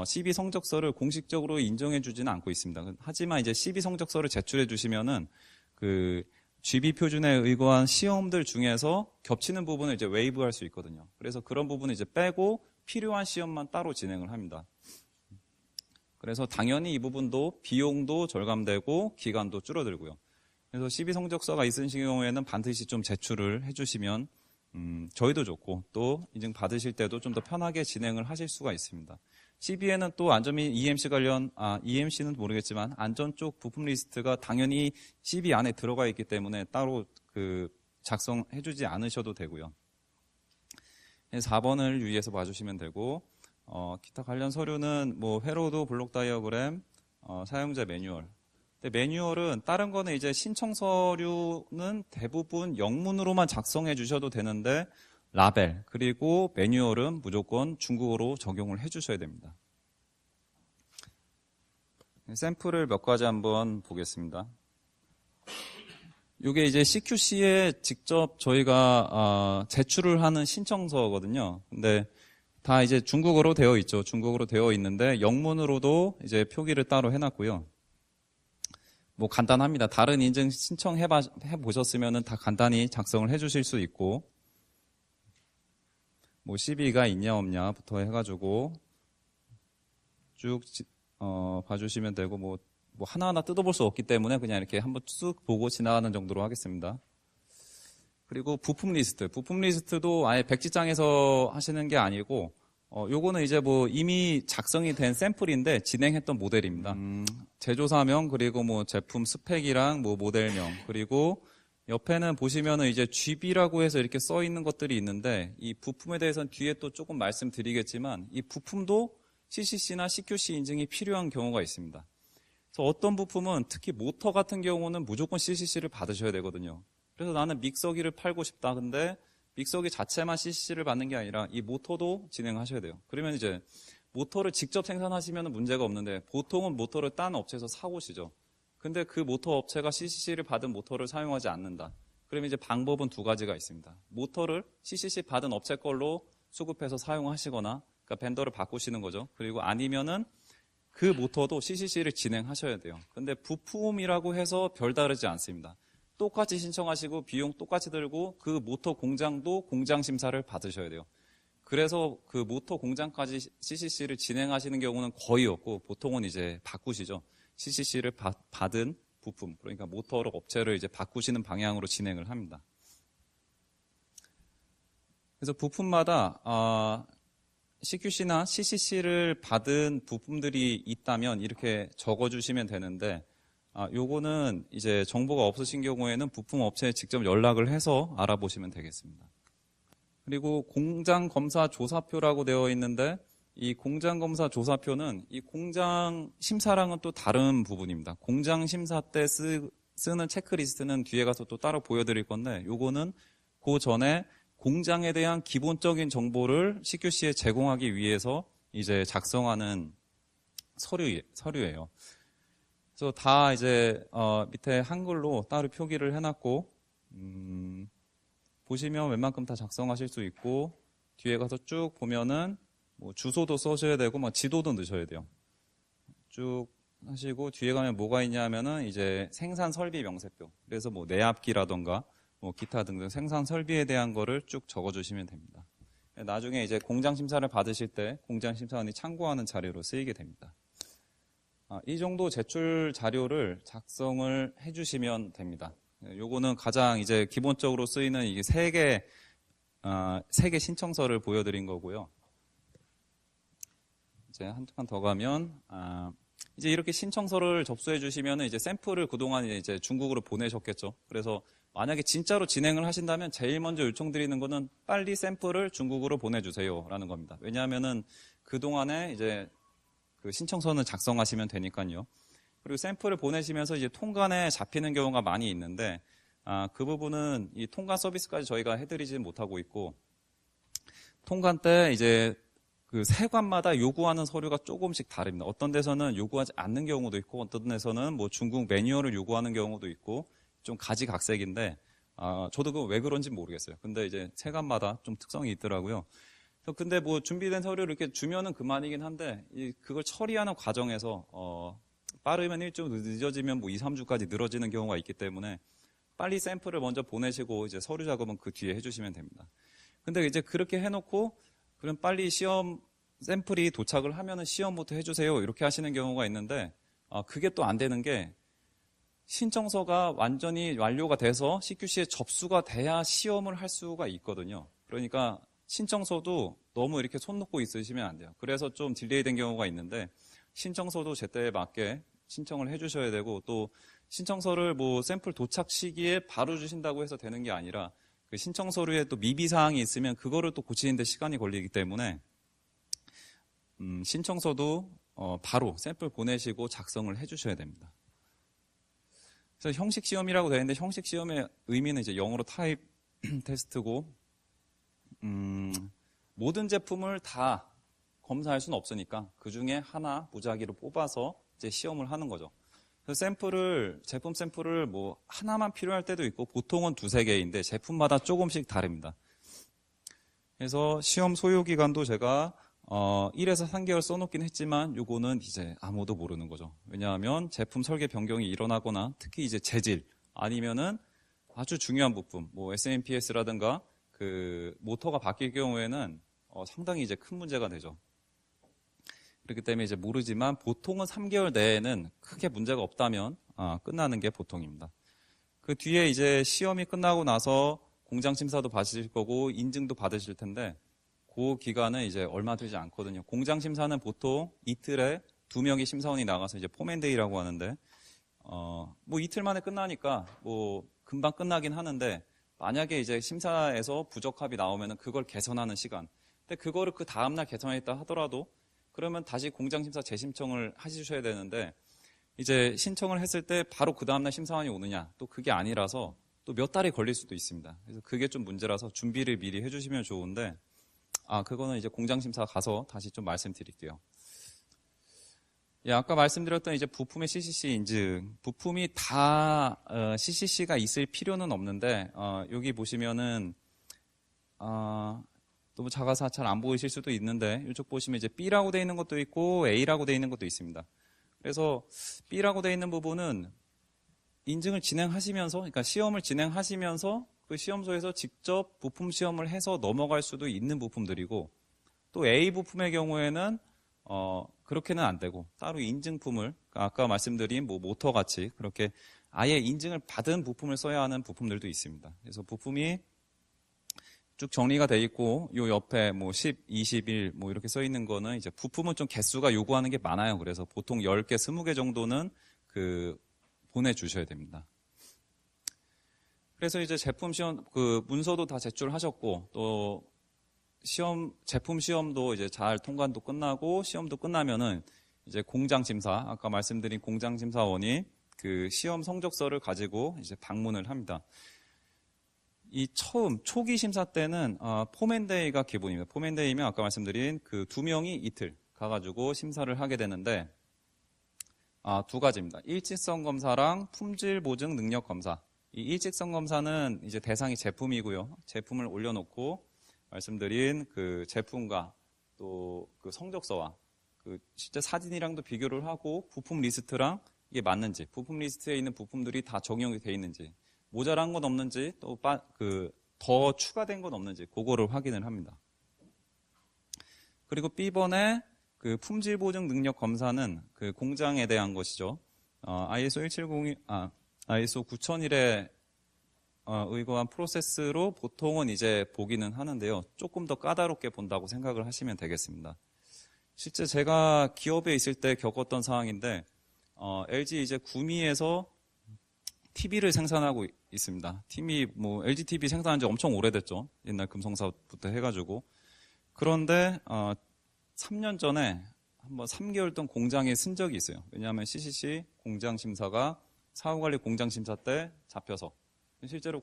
CB 성적서를 공식적으로 인정해 주지는 않고 있습니다. 하지만 이제 CB 성적서를 제출해 주시면은 그 GB 표준에 의거한 시험들 중에서 겹치는 부분을 이제 웨이브할 수 있거든요. 그래서 그런 부분을 이제 빼고 필요한 시험만 따로 진행을 합니다. 그래서 당연히 이 부분도 비용도 절감되고 기간도 줄어들고요. 그래서 CB 성적서가 있으신 경우에는 반드시 좀 제출을 해주시면 저희도 좋고 또 인증 받으실 때도 좀 더 편하게 진행을 하실 수가 있습니다. CB에는 또 안전 및 EMC 관련, EMC는 모르겠지만 안전 쪽 부품 리스트가 당연히 CB 안에 들어가 있기 때문에 따로 그 작성해주지 않으셔도 되고요. 4번을 유의해서 봐주시면 되고, 기타 관련 서류는 뭐 회로도, 블록 다이어그램, 사용자 매뉴얼. 근데 매뉴얼은 다른 거는 이제 신청 서류는 대부분 영문으로만 작성해 주셔도 되는데 라벨 그리고 매뉴얼은 무조건 중국어로 적용을 해주셔야 됩니다. 샘플을 몇 가지 한번 보겠습니다. 이게 이제 CQC에 직접 저희가 제출을 하는 신청서거든요. 근데 다 이제 중국어로 되어 있죠. 중국어로 되어 있는데 영문으로도 이제 표기를 따로 해놨고요. 뭐 간단합니다. 다른 인증 신청해 보셨으면은 다 간단히 작성을 해주실 수 있고, 뭐 CB가 있냐 없냐부터 해가지고 쭉 봐주시면 되고, 뭐 하나하나 뜯어볼 수 없기 때문에 그냥 이렇게 한번 쑥 보고 지나가는 정도로 하겠습니다. 그리고 부품 리스트. 부품 리스트도 아예 백지장에서 하시는 게 아니고, 요거는 이제 뭐 이미 작성이 된 샘플인데 진행했던 모델입니다. 제조사명, 그리고 뭐 제품 스펙이랑 뭐 모델명, 그리고 옆에는 보시면은 이제 GB라고 해서 이렇게 써 있는 것들이 있는데, 이 부품에 대해서는 뒤에 또 조금 말씀드리겠지만, 이 부품도 CCC나 CQC 인증이 필요한 경우가 있습니다. 그래서 어떤 부품은 특히 모터 같은 경우는 무조건 CCC를 받으셔야 되거든요. 그래서 나는 믹서기를 팔고 싶다. 근데 믹서기 자체만 CCC를 받는 게 아니라 이 모터도 진행하셔야 돼요. 그러면 이제 모터를 직접 생산하시면 문제가 없는데, 보통은 모터를 딴 업체에서 사오시죠. 근데 그 모터 업체가 CCC를 받은 모터를 사용하지 않는다. 그러면 이제 방법은 두 가지가 있습니다. 모터를 CCC 받은 업체 걸로 수급해서 사용하시거나, 그러니까 벤더를 바꾸시는 거죠. 그리고 아니면은 그 모터도 CCC를 진행하셔야 돼요. 근데 부품이라고 해서 별다르지 않습니다. 똑같이 신청하시고 비용 똑같이 들고 그 모터 공장도 공장 심사를 받으셔야 돼요. 그래서 그 모터 공장까지 CCC를 진행하시는 경우는 거의 없고, 보통은 이제 바꾸시죠. CCC를 받은 부품, 그러니까 모터를 업체를 이제 바꾸시는 방향으로 진행을 합니다. 그래서 부품마다 CQC나 CCC를 받은 부품들이 있다면 이렇게 적어주시면 되는데, 요거는 이제 정보가 없으신 경우에는 부품 업체에 직접 연락을 해서 알아보시면 되겠습니다. 그리고 공장검사 조사표라고 되어 있는데, 이 공장검사 조사표는 이 공장 심사랑은 또 다른 부분입니다. 공장 심사 때 쓰는 체크리스트는 뒤에 가서 또 따로 보여드릴 건데, 요거는 그 전에 공장에 대한 기본적인 정보를 CQC에 제공하기 위해서 이제 작성하는 서류예요. 그래서 다 이제 밑에 한글로 따로 표기를 해놨고, 보시면 웬만큼 다 작성하실 수 있고, 뒤에 가서 쭉 보면은 뭐 주소도 써셔야 되고, 막 지도도 넣으셔야 돼요. 쭉 하시고, 뒤에 가면 뭐가 있냐면은 이제 생산 설비 명세표. 그래서 뭐 내압기라던가 뭐 기타 등등 생산 설비에 대한 거를 쭉 적어주시면 됩니다. 나중에 이제 공장 심사를 받으실 때 공장 심사원이 참고하는 자료로 쓰이게 됩니다. 이 정도 제출 자료를 작성을 해주시면 됩니다. 요거는 가장 이제 기본적으로 쓰이는 이게 세 개 신청서를 보여드린 거고요. 이제 한 칸 더 가면, 이제 이렇게 신청서를 접수해 주시면 이제 샘플을 그동안 이제 중국으로 보내셨겠죠. 그래서 만약에 진짜로 진행을 하신다면 제일 먼저 요청드리는 거는 빨리 샘플을 중국으로 보내주세요 라는 겁니다. 왜냐하면은 그동안에 이제 그 신청서는 작성하시면 되니까요. 그리고 샘플을 보내시면서 이제 통관에 잡히는 경우가 많이 있는데, 그 부분은 이 통관 서비스까지 저희가 해드리지 못하고 있고, 통관 때 이제 그 세관마다 요구하는 서류가 조금씩 다릅니다. 어떤 데서는 요구하지 않는 경우도 있고, 어떤 데서는 뭐 중국 매뉴얼을 요구하는 경우도 있고, 좀 가지각색인데, 저도 그 왜 그런지 모르겠어요. 근데 이제 세관마다 좀 특성이 있더라고요. 근데 뭐 준비된 서류를 이렇게 주면은 그만이긴 한데, 그걸 처리하는 과정에서, 빠르면 일주일, 늦어지면 뭐 2, 3주까지 늘어지는 경우가 있기 때문에 빨리 샘플을 먼저 보내시고 이제 서류 작업은 그 뒤에 해주시면 됩니다. 근데 이제 그렇게 해놓고 그럼 빨리 시험 샘플이 도착을 하면은 시험부터 해주세요 이렇게 하시는 경우가 있는데, 그게 또 안 되는 게 신청서가 완전히 완료가 돼서 CQC에 접수가 돼야 시험을 할 수가 있거든요. 그러니까 신청서도 너무 이렇게 손 놓고 있으시면 안 돼요. 그래서 좀 딜레이 된 경우가 있는데, 신청서도 제때에 맞게 신청을 해주셔야 되고, 또 신청서를 뭐 샘플 도착 시기에 바로 주신다고 해서 되는 게 아니라 그 신청 서류에 또 미비 사항이 있으면 그거를 또 고치는데 시간이 걸리기 때문에 신청서도 바로 샘플 보내시고 작성을 해주셔야 됩니다. 그래서 형식 시험이라고 되어 있는데, 형식 시험의 의미는 이제 영어로 타입 테스트고, 모든 제품을 다 검사할 수는 없으니까 그 중에 하나 무작위로 뽑아서 이제 시험을 하는 거죠. 그래서 제품 샘플을 뭐 하나만 필요할 때도 있고, 보통은 2-3개인데 제품마다 조금씩 다릅니다. 그래서 시험 소요 기간도 제가 1에서 3개월 써놓긴 했지만, 요거는 이제 아무도 모르는 거죠. 왜냐하면 제품 설계 변경이 일어나거나, 특히 이제 재질 아니면은 아주 중요한 부품, 뭐 SMPS라든가 그 모터가 바뀔 경우에는 상당히 이제 큰 문제가 되죠. 그렇기 때문에 이제 모르지만 보통은 3개월 내에는 크게 문제가 없다면 끝나는 게 보통입니다. 그 뒤에 이제 시험이 끝나고 나서 공장 심사도 받으실 거고 인증도 받으실 텐데 그 기간은 이제 얼마 되지 않거든요. 공장 심사는 보통 이틀에 2명의 심사원이 나가서 이제 포맨데이라고 하는데 뭐 이틀 만에 끝나니까 뭐 금방 끝나긴 하는데 만약에 이제 심사에서 부적합이 나오면은 그걸 개선하는 시간. 근데 그거를 그 다음날 개선했다 하더라도 그러면 다시 공장 심사 재신청을 하셔야 되는데 이제 신청을 했을 때 바로 그 다음날 심사원이 오느냐 또 그게 아니라서 또 몇 달이 걸릴 수도 있습니다. 그래서 그게 좀 문제라서 준비를 미리 해주시면 좋은데 그거는 이제 공장 심사 가서 다시 좀 말씀드릴게요. 예, 아까 말씀드렸던 이제 부품의 CCC 인증, 부품이 다 CCC가 있을 필요는 없는데 여기 보시면은 너무 작아서 잘 안 보이실 수도 있는데 이쪽 보시면 이제 B라고 되어 있는 것도 있고 A라고 되어 있는 것도 있습니다. 그래서 B라고 되어 있는 부분은 인증을 진행하시면서, 그러니까 시험을 진행하시면서 그 시험소에서 직접 부품 시험을 해서 넘어갈 수도 있는 부품들이고 또 A 부품의 경우에는 그렇게는 안 되고 따로 인증품을 아까 말씀드린 뭐 모터 같이 그렇게 아예 인증을 받은 부품을 써야 하는 부품들도 있습니다. 그래서 부품이 쭉 정리가 돼 있고 요 옆에 뭐 10, 21 뭐 이렇게 써 있는 거는 이제 부품은 좀 개수가 요구하는 게 많아요. 그래서 보통 10개, 20개 정도는 보내주셔야 됩니다. 그래서 이제 제품 시험 문서도 다 제출하셨고 또 제품 시험도 이제 잘 통관도 끝나고 시험도 끝나면은 이제 공장 심사, 아까 말씀드린 공장 심사원이 그 시험 성적서를 가지고 이제 방문을 합니다. 이 초기 심사 때는 포맨데이가 기본입니다. 포맨데이면 아까 말씀드린 그 2명이 이틀 가가지고 심사를 하게 되는데 2가지입니다. 일직선 검사랑 품질 보증 능력 검사. 이 일직선 검사는 이제 대상이 제품이고요. 제품을 올려놓고 말씀드린 그 제품과 또 그 성적서와 그 실제 사진이랑도 비교를 하고 부품 리스트랑 이게 맞는지, 부품 리스트에 있는 부품들이 다 적용이 돼 있는지, 모자란 건 없는지, 또 더 추가된 건 없는지 그거를 확인을 합니다. 그리고 B번에 그 품질 보증 능력 검사는 그 공장에 대한 것이죠. ISO 9001에 의거한 프로세스로 보통은 이제 보기는 하는데요. 조금 더 까다롭게 본다고 생각을 하시면 되겠습니다. 실제 제가 기업에 있을 때 겪었던 상황인데 LG 이제 구미에서 TV를 생산하고 있습니다. 뭐 LG TV 생산한 지 엄청 오래됐죠. 옛날 금성사부터 해가지고. 그런데 3년 전에 한번 3개월 동안 공장에 쓴 적이 있어요. 왜냐하면 CCC 공장 심사가 사후관리 공장 심사 때 잡혀서 실제로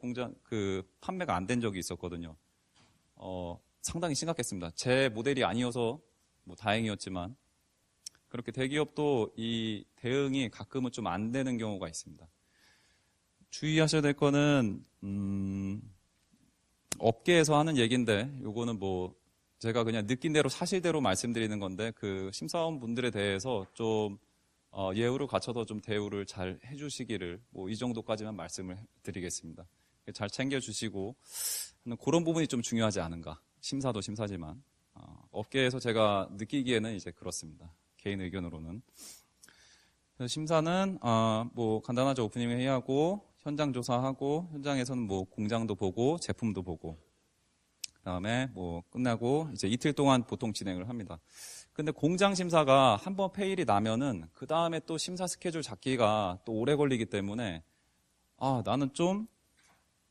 판매가 안 된 적이 있었거든요. 상당히 심각했습니다. 제 모델이 아니어서 뭐 다행이었지만 그렇게 대기업도 이 대응이 가끔은 좀 안 되는 경우가 있습니다. 주의하셔야 될 거는 업계에서 하는 얘기인데 요거는 뭐 제가 그냥 느낀 대로 사실대로 말씀드리는 건데 그 심사원분들에 대해서 좀 예우를 갖춰서 좀 대우를 잘 해주시기를 뭐 이 정도까지만 말씀을 드리겠습니다. 잘 챙겨주시고 하는 그런 부분이 좀 중요하지 않은가. 심사도 심사지만 업계에서 제가 느끼기에는 이제 그렇습니다. 개인 의견으로는. 그래서 심사는 뭐 간단하죠. 오프닝 회의하고 현장 조사하고 현장에서는 뭐 공장도 보고 제품도 보고 그다음에 뭐 끝나고 이제 이틀 동안 보통 진행을 합니다. 근데 공장 심사가 한번 페일이 나면은 그 다음에 또 심사 스케줄 잡기가 또 오래 걸리기 때문에 나는 좀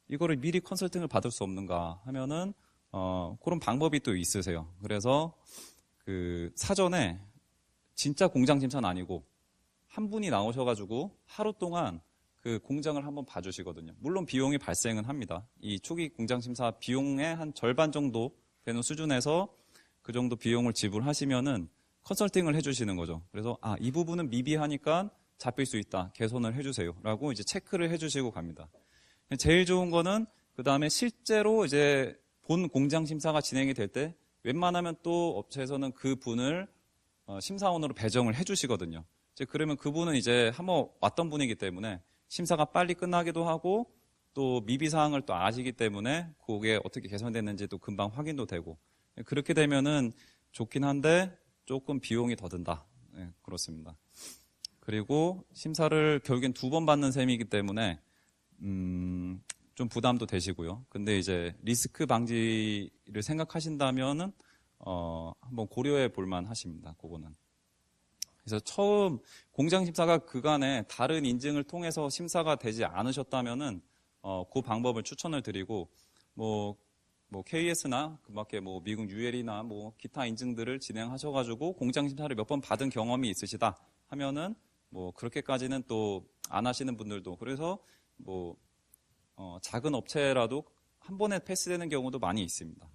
이거를 미리 컨설팅을 받을 수 없는가 하면은 그런 방법이 또 있으세요. 그래서 그 사전에 진짜 공장 심사는 아니고 한 분이 나오셔가지고 하루 동안 그 공장을 한번 봐주시거든요. 물론 비용이 발생은 합니다. 이 초기 공장 심사 비용의 한 절반 정도 되는 수준에서 그 정도 비용을 지불하시면은 컨설팅을 해주시는 거죠. 그래서 이 부분은 미비하니까 잡힐 수 있다. 개선을 해주세요라고 이제 체크를 해주시고 갑니다. 제일 좋은 거는 그 다음에 실제로 이제 본 공장 심사가 진행이 될 때 웬만하면 또 업체에서는 그 분을 심사원으로 배정을 해주시거든요. 이제 그러면 그분은 이제 한번 왔던 분이기 때문에 심사가 빨리 끝나기도 하고 또 미비 사항을 또 아시기 때문에 그게 어떻게 개선됐는지도 금방 확인도 되고 그렇게 되면은 좋긴 한데 조금 비용이 더 든다. 네, 그렇습니다. 그리고 심사를 결국엔 2번 받는 셈이기 때문에 좀 부담도 되시고요. 근데 이제 리스크 방지를 생각하신다면은 한번 고려해 볼 만하십니다. 그거는. 그래서 처음 공장심사가 그간에 다른 인증을 통해서 심사가 되지 않으셨다면은 그 방법을 추천을 드리고 뭐 KS나 그밖에 뭐 미국 UL이나 뭐 기타 인증들을 진행하셔가지고 공장심사를 몇 번 받은 경험이 있으시다 하면은 뭐 그렇게까지는 또 안 하시는 분들도 그래서 뭐 작은 업체라도 한 번에 패스되는 경우도 많이 있습니다.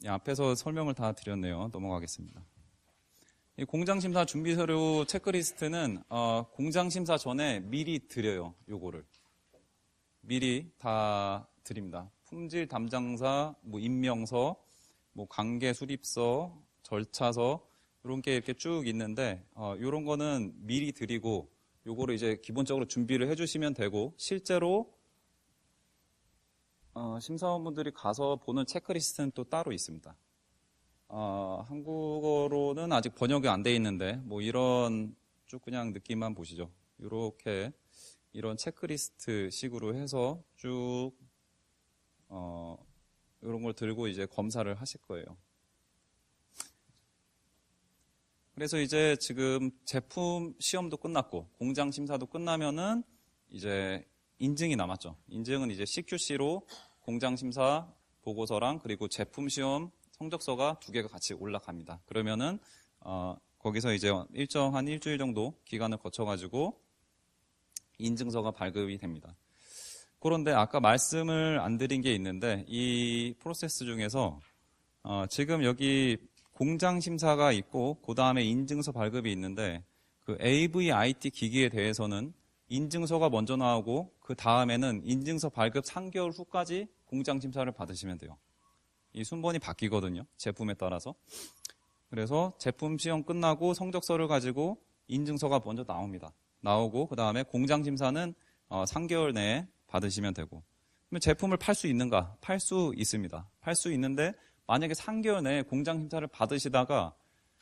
앞에서 설명을 다 드렸네요. 넘어가겠습니다. 이 공장심사 준비서류 체크리스트는 공장심사 전에 미리 드려요. 요거를 미리 다 드립니다. 품질 담당사, 뭐 임명서, 뭐 관계 수립서, 절차서 이런 게 이렇게 쭉 있는데 이런 거는 미리 드리고 요거를 이제 기본적으로 준비를 해주시면 되고 실제로 심사원분들이 가서 보는 체크리스트는 또 따로 있습니다. 한국어로는 아직 번역이 안 돼 있는데 뭐 이런 쭉 그냥 느낌만 보시죠. 이렇게 이런 체크리스트 식으로 해서 쭉 이런 걸 들고 이제 검사를 하실 거예요. 그래서 이제 지금 제품 시험도 끝났고 공장 심사도 끝나면은 이제 인증이 남았죠. 인증은 이제 CQC로 공장 심사 보고서랑 그리고 제품 시험 성적서가 두 개가 같이 올라갑니다. 그러면은 거기서 이제 일정한 일주일 정도 기간을 거쳐가지고 인증서가 발급이 됩니다. 그런데 아까 말씀을 안 드린 게 있는데 이 프로세스 중에서 지금 여기 공장 심사가 있고 그 다음에 인증서 발급이 있는데 그 AVIT 기기에 대해서는 인증서가 먼저 나오고 그 다음에는 인증서 발급 3개월 후까지 공장 심사를 받으시면 돼요. 이 순번이 바뀌거든요. 제품에 따라서. 그래서 제품 시험 끝나고 성적서를 가지고 인증서가 먼저 나옵니다. 나오고 그 다음에 공장 심사는 3개월 내에 받으시면 되고. 그러면 제품을 팔 수 있는가? 팔 수 있습니다. 팔 수 있는데 만약에 3개월 내에 공장 심사를 받으시다가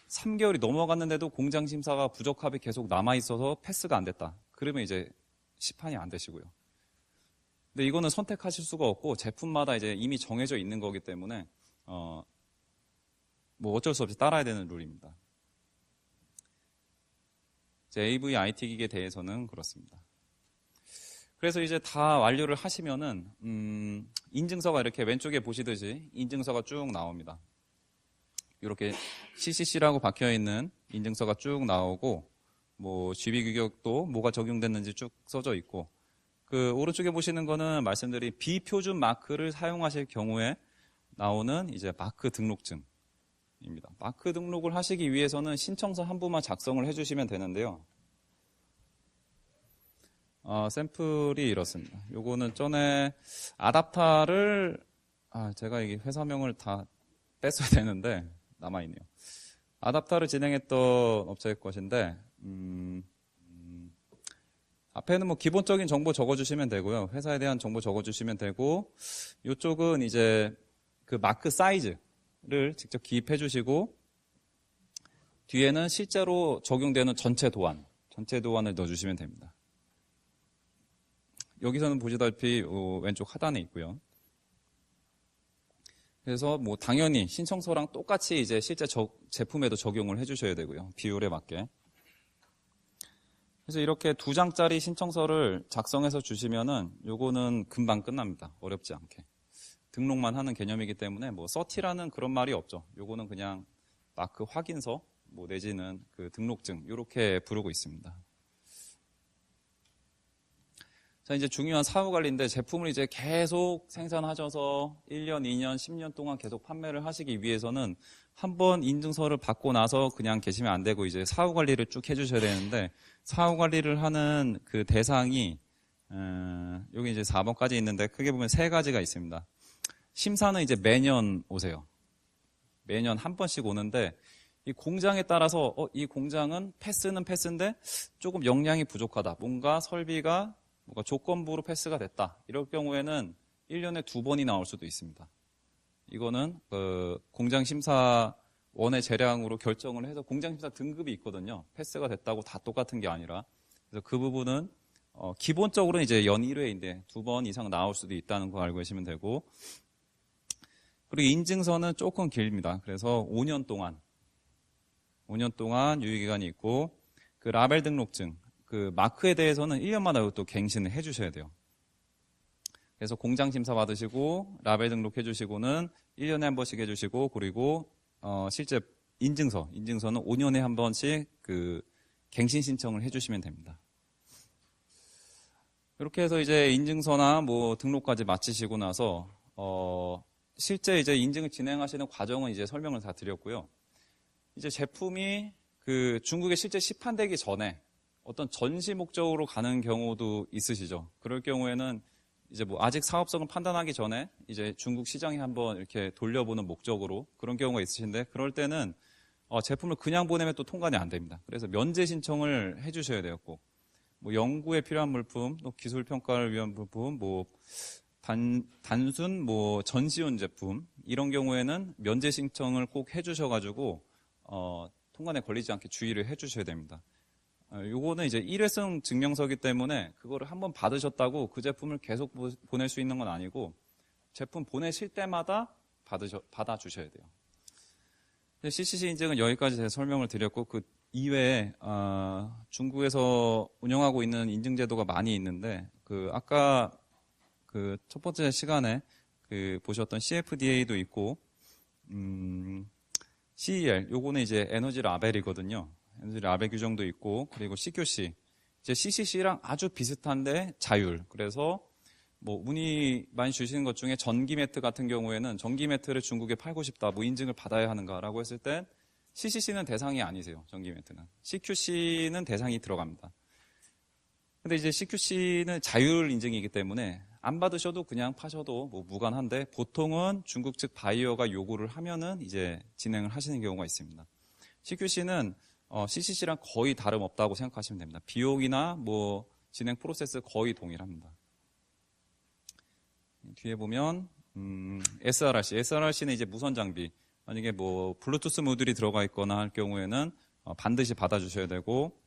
3개월이 넘어갔는데도 공장 심사가 부적합이 계속 남아있어서 패스가 안 됐다. 그러면 이제 시판이 안 되시고요. 근데 이거는 선택하실 수가 없고 제품마다 이제 이미 정해져 있는 거기 때문에 뭐 어쩔 수 없이 따라야 되는 룰입니다. 이제 AVIT 기기에 대해서는 그렇습니다. 그래서 이제 다 완료를 하시면은 인증서가 이렇게 왼쪽에 보시듯이 인증서가 쭉 나옵니다. 이렇게 CCC라고 박혀 있는 인증서가 쭉 나오고 뭐 GB 규격도 뭐가 적용됐는지 쭉 써져 있고 그 오른쪽에 보시는 거는 말씀드린 비표준 마크를 사용하실 경우에 나오는 이제 마크 등록증입니다. 마크 등록을 하시기 위해서는 신청서 한 부만 작성을 해주시면 되는데요. 샘플이 이렇습니다. 요거는 전에 아답타를 제가 이게 회사명을 다 뺐어야 되는데 남아있네요. 아답타를 진행했던 업체의 것인데 앞에는 뭐 기본적인 정보 적어주시면 되고요. 회사에 대한 정보 적어주시면 되고 이쪽은 이제 그 마크 사이즈를 직접 기입해 주시고 뒤에는 실제로 적용되는 전체 도안을 넣어주시면 됩니다. 여기서는 보시다시피 왼쪽 하단에 있고요. 그래서 뭐 당연히 신청서랑 똑같이 이제 실제 제품에도 적용을 해주셔야 되고요. 비율에 맞게. 그래서 이렇게 2장짜리 신청서를 작성해서 주시면은 요거는 금방 끝납니다. 어렵지 않게. 등록만 하는 개념이기 때문에 뭐 서티라는 그런 말이 없죠. 요거는 그냥 마크 확인서 뭐 내지는 그 등록증 이렇게 부르고 있습니다. 자, 이제 중요한 사후 관리인데 제품을 이제 계속 생산하셔서 1년, 2년, 10년 동안 계속 판매를 하시기 위해서는 한번 인증서를 받고 나서 그냥 계시면 안 되고 이제 사후 관리를 쭉 해주셔야 되는데 사후 관리를 하는 그 대상이 여기 이제 4번까지 있는데 크게 보면 3가지가 있습니다. 심사는 이제 매년 오세요. 매년 한 번씩 오는데 이 공장에 따라서 이 공장은 패스는 패스인데 조금 역량이 부족하다. 뭔가 설비가 뭔가 조건부로 패스가 됐다. 이럴 경우에는 1년에 2번이 나올 수도 있습니다. 이거는 공장심사원의 재량으로 결정을 해서 공장심사 등급이 있거든요. 패스가 됐다고 다 똑같은 게 아니라. 그래서 그 부분은 기본적으로는 이제 연 1회인데 2번 이상 나올 수도 있다는 거 알고 계시면 되고, 그리고 인증서는 조금 길입니다. 그래서 5년 동안 유효기간이 있고, 그 라벨 등록증, 그 마크에 대해서는 1년마다 또 갱신을 해주셔야 돼요. 그래서 공장 심사 받으시고 라벨 등록해 주시고는 1년에 한 번씩 해주시고, 그리고 실제 인증서는 5년에 한 번씩 그 갱신 신청을 해주시면 됩니다. 이렇게 해서 이제 인증서나 뭐 등록까지 마치시고 나서 실제 이제 인증을 진행하시는 과정은 이제 설명을 다 드렸고요. 이제 제품이 그 중국에 실제 시판되기 전에 어떤 전시 목적으로 가는 경우도 있으시죠. 그럴 경우에는 이제 뭐 아직 사업성을 판단하기 전에 이제 중국 시장에 한번 이렇게 돌려보는 목적으로 그런 경우가 있으신데, 그럴 때는 제품을 그냥 보내면 또 통관이 안 됩니다. 그래서 면제 신청을 해주셔야 돼요. 꼭. 뭐 연구에 필요한 물품, 또 기술 평가를 위한 물품, 뭐 단순 뭐 전시용 제품 이런 경우에는 면제 신청을 꼭 해주셔가지고 통관에 걸리지 않게 주의를 해주셔야 됩니다. 요거는 이제 일회성 증명서기 때문에 그거를 한번 받으셨다고 그 제품을 계속 보낼 수 있는 건 아니고, 제품 보내실 때마다 받아주셔야 돼요. CCC 인증은 여기까지 제가 설명을 드렸고, 그 이외에 중국에서 운영하고 있는 인증 제도가 많이 있는데, 그 아까 그 첫 번째 시간에 그 보셨던 CFDA도 있고, CEL 요거는 이제 에너지 라벨이거든요. 에너지 라벨 규정도 있고, 그리고 CQC 이제 CCC랑 아주 비슷한데 자율. 그래서 뭐 문의 많이 주시는 것 중에 전기 매트 같은 경우에는 전기 매트를 중국에 팔고 싶다, 뭐 인증을 받아야 하는가라고 했을 땐 CCC는 대상이 아니세요. 전기 매트는. CQC는 대상이 들어갑니다. 근데 이제 CQC는 자율 인증이기 때문에 안 받으셔도 그냥 파셔도 뭐 무관한데, 보통은 중국 측 바이어가 요구를 하면은 이제 진행을 하시는 경우가 있습니다. CQC는 CCC랑 거의 다름없다고 생각하시면 됩니다. 비용이나 뭐 진행 프로세스 거의 동일합니다. 뒤에 보면 SRRC는 이제 무선 장비, 만약에 뭐 블루투스 모듈이 들어가 있거나 할 경우에는 반드시 받아주셔야 되고,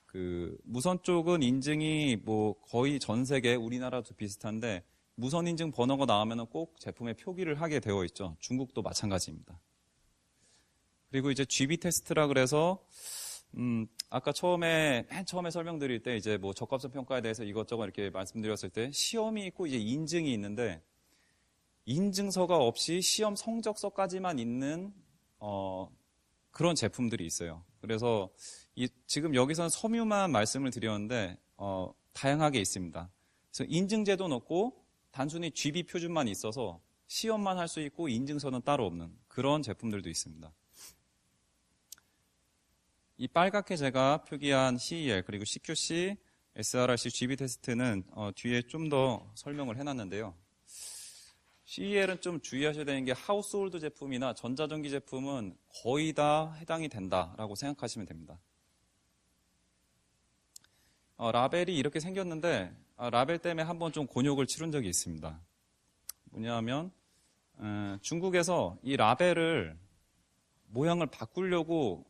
그 무선 쪽은 인증이 뭐 거의 전 세계, 우리나라도 비슷한데 무선 인증 번호가 나오면 꼭 제품에 표기를 하게 되어 있죠. 중국도 마찬가지입니다. 그리고 이제 GB 테스트라 그래서 아까 맨 처음에 설명드릴 때 이제 뭐 적합성 평가에 대해서 이것저것 이렇게 말씀드렸을 때 시험이 있고 이제 인증이 있는데, 인증서가 없이 시험 성적서까지만 있는 그런 제품들이 있어요. 그래서 지금 여기서는 섬유만 말씀을 드렸는데 다양하게 있습니다. 그래서 인증제도 넣고 단순히 GB 표준만 있어서 시험만 할 수 있고 인증서는 따로 없는 그런 제품들도 있습니다. 이 빨갛게 제가 표기한 CEL 그리고 CQC, SRRC, GB 테스트는 뒤에 좀 더 설명을 해놨는데요. CEL은 좀 주의하셔야 되는 게 하우스홀드 제품이나 전자전기 제품은 거의 다 해당이 된다라고 생각하시면 됩니다. 라벨이 이렇게 생겼는데 라벨 때문에 한번 좀 곤욕을 치른 적이 있습니다. 뭐냐면 중국에서 이 라벨을 모양을 바꾸려고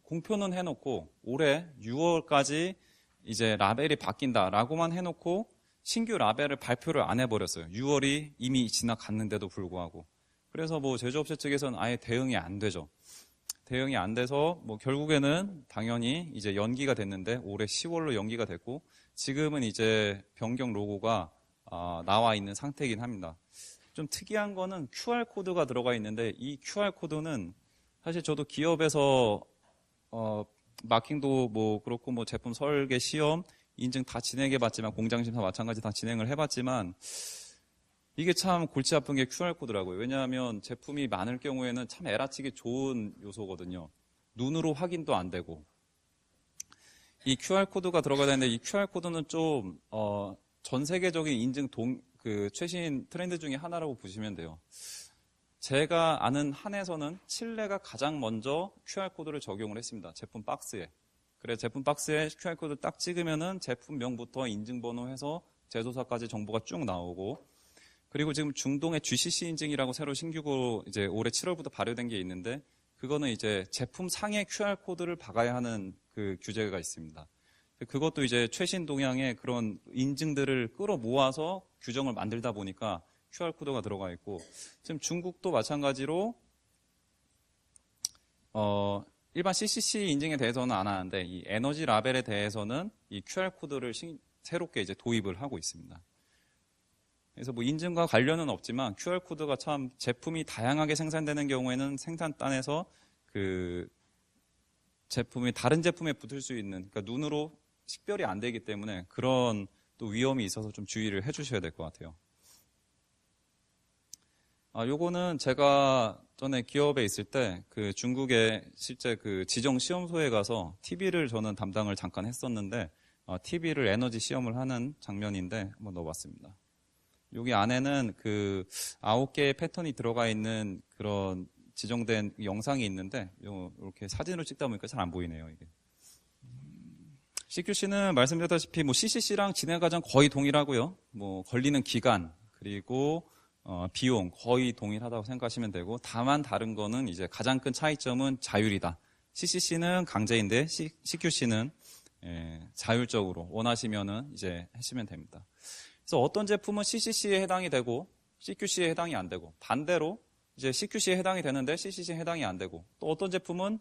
공표는 해놓고 올해 6월까지 이제 라벨이 바뀐다라고만 해놓고 신규 라벨을 발표를 안 해버렸어요. 6월이 이미 지나갔는데도 불구하고. 그래서 뭐 제조업체 측에서는 아예 대응이 안 되죠. 대응이 안 돼서 뭐 결국에는 당연히 이제 연기가 됐는데 올해 10월로 연기가 됐고, 지금은 이제 변경 로고가 나와 있는 상태이긴 합니다. 좀 특이한 거는 QR코드가 들어가 있는데, 이 QR코드는 사실 저도 기업에서 마킹도 뭐 그렇고 뭐 제품 설계, 시험, 인증 다 진행해봤지만, 공장심사 마찬가지 다 진행을 해봤지만 이게 참 골치 아픈 게 QR코드라고요. 왜냐하면 제품이 많을 경우에는 참 에라치기 좋은 요소거든요. 눈으로 확인도 안 되고. 이 QR코드가 들어가야 되는데, 이 QR코드는 좀 전 세계적인 인증 그 최신 트렌드 중에 하나라고 보시면 돼요. 제가 아는 한에서는 칠레가 가장 먼저 QR코드를 적용을 했습니다. 제품 박스에. 그래서 제품 박스에 QR코드 딱 찍으면은 제품명부터 인증번호 해서 제조사까지 정보가 쭉 나오고, 그리고 지금 중동의 GCC 인증이라고 새로 신규로 이제 올해 7월부터 발효된 게 있는데, 그거는 이제 제품 상에 QR코드를 박아야 하는 그 규제가 있습니다. 그것도 이제 최신 동향의 그런 인증들을 끌어모아서 규정을 만들다 보니까 QR코드가 들어가 있고, 지금 중국도 마찬가지로 일반 CCC 인증에 대해서는 안 하는데 이 에너지 라벨에 대해서는 이 QR코드를 새롭게 이제 도입을 하고 있습니다. 그래서 뭐 인증과 관련은 없지만 QR코드가 참 제품이 다양하게 생산되는 경우에는 생산단에서 그 제품이 다른 제품에 붙을 수 있는, 그러니까 눈으로 식별이 안 되기 때문에 그런 또 위험이 있어서 좀 주의를 해주셔야 될 것 같아요. 요거는 제가 전에 기업에 있을 때 그 중국의 실제 그 지정 시험소에 가서 TV를 저는 담당을 잠깐 했었는데 TV를 에너지 시험을 하는 장면인데 한번 넣어봤습니다. 여기 안에는 그 9개의 패턴이 들어가 있는 그런 지정된 영상이 있는데 이렇게 사진으로 찍다 보니까 잘 안 보이네요, 이게. CQC는 말씀드렸다시피 뭐 CCC랑 진행 과정 거의 동일하고요. 뭐 걸리는 기간 그리고 비용 거의 동일하다고 생각하시면 되고, 다만 다른 거는 이제 가장 큰 차이점은 자율이다. CCC는 강제인데 CQC는 자율적으로 원하시면은 이제 하시면 됩니다. 그래서 어떤 제품은 CCC에 해당이 되고 CQC에 해당이 안 되고, 반대로 이제 CQC에 해당이 되는데 CCC에 해당이 안 되고, 또 어떤 제품은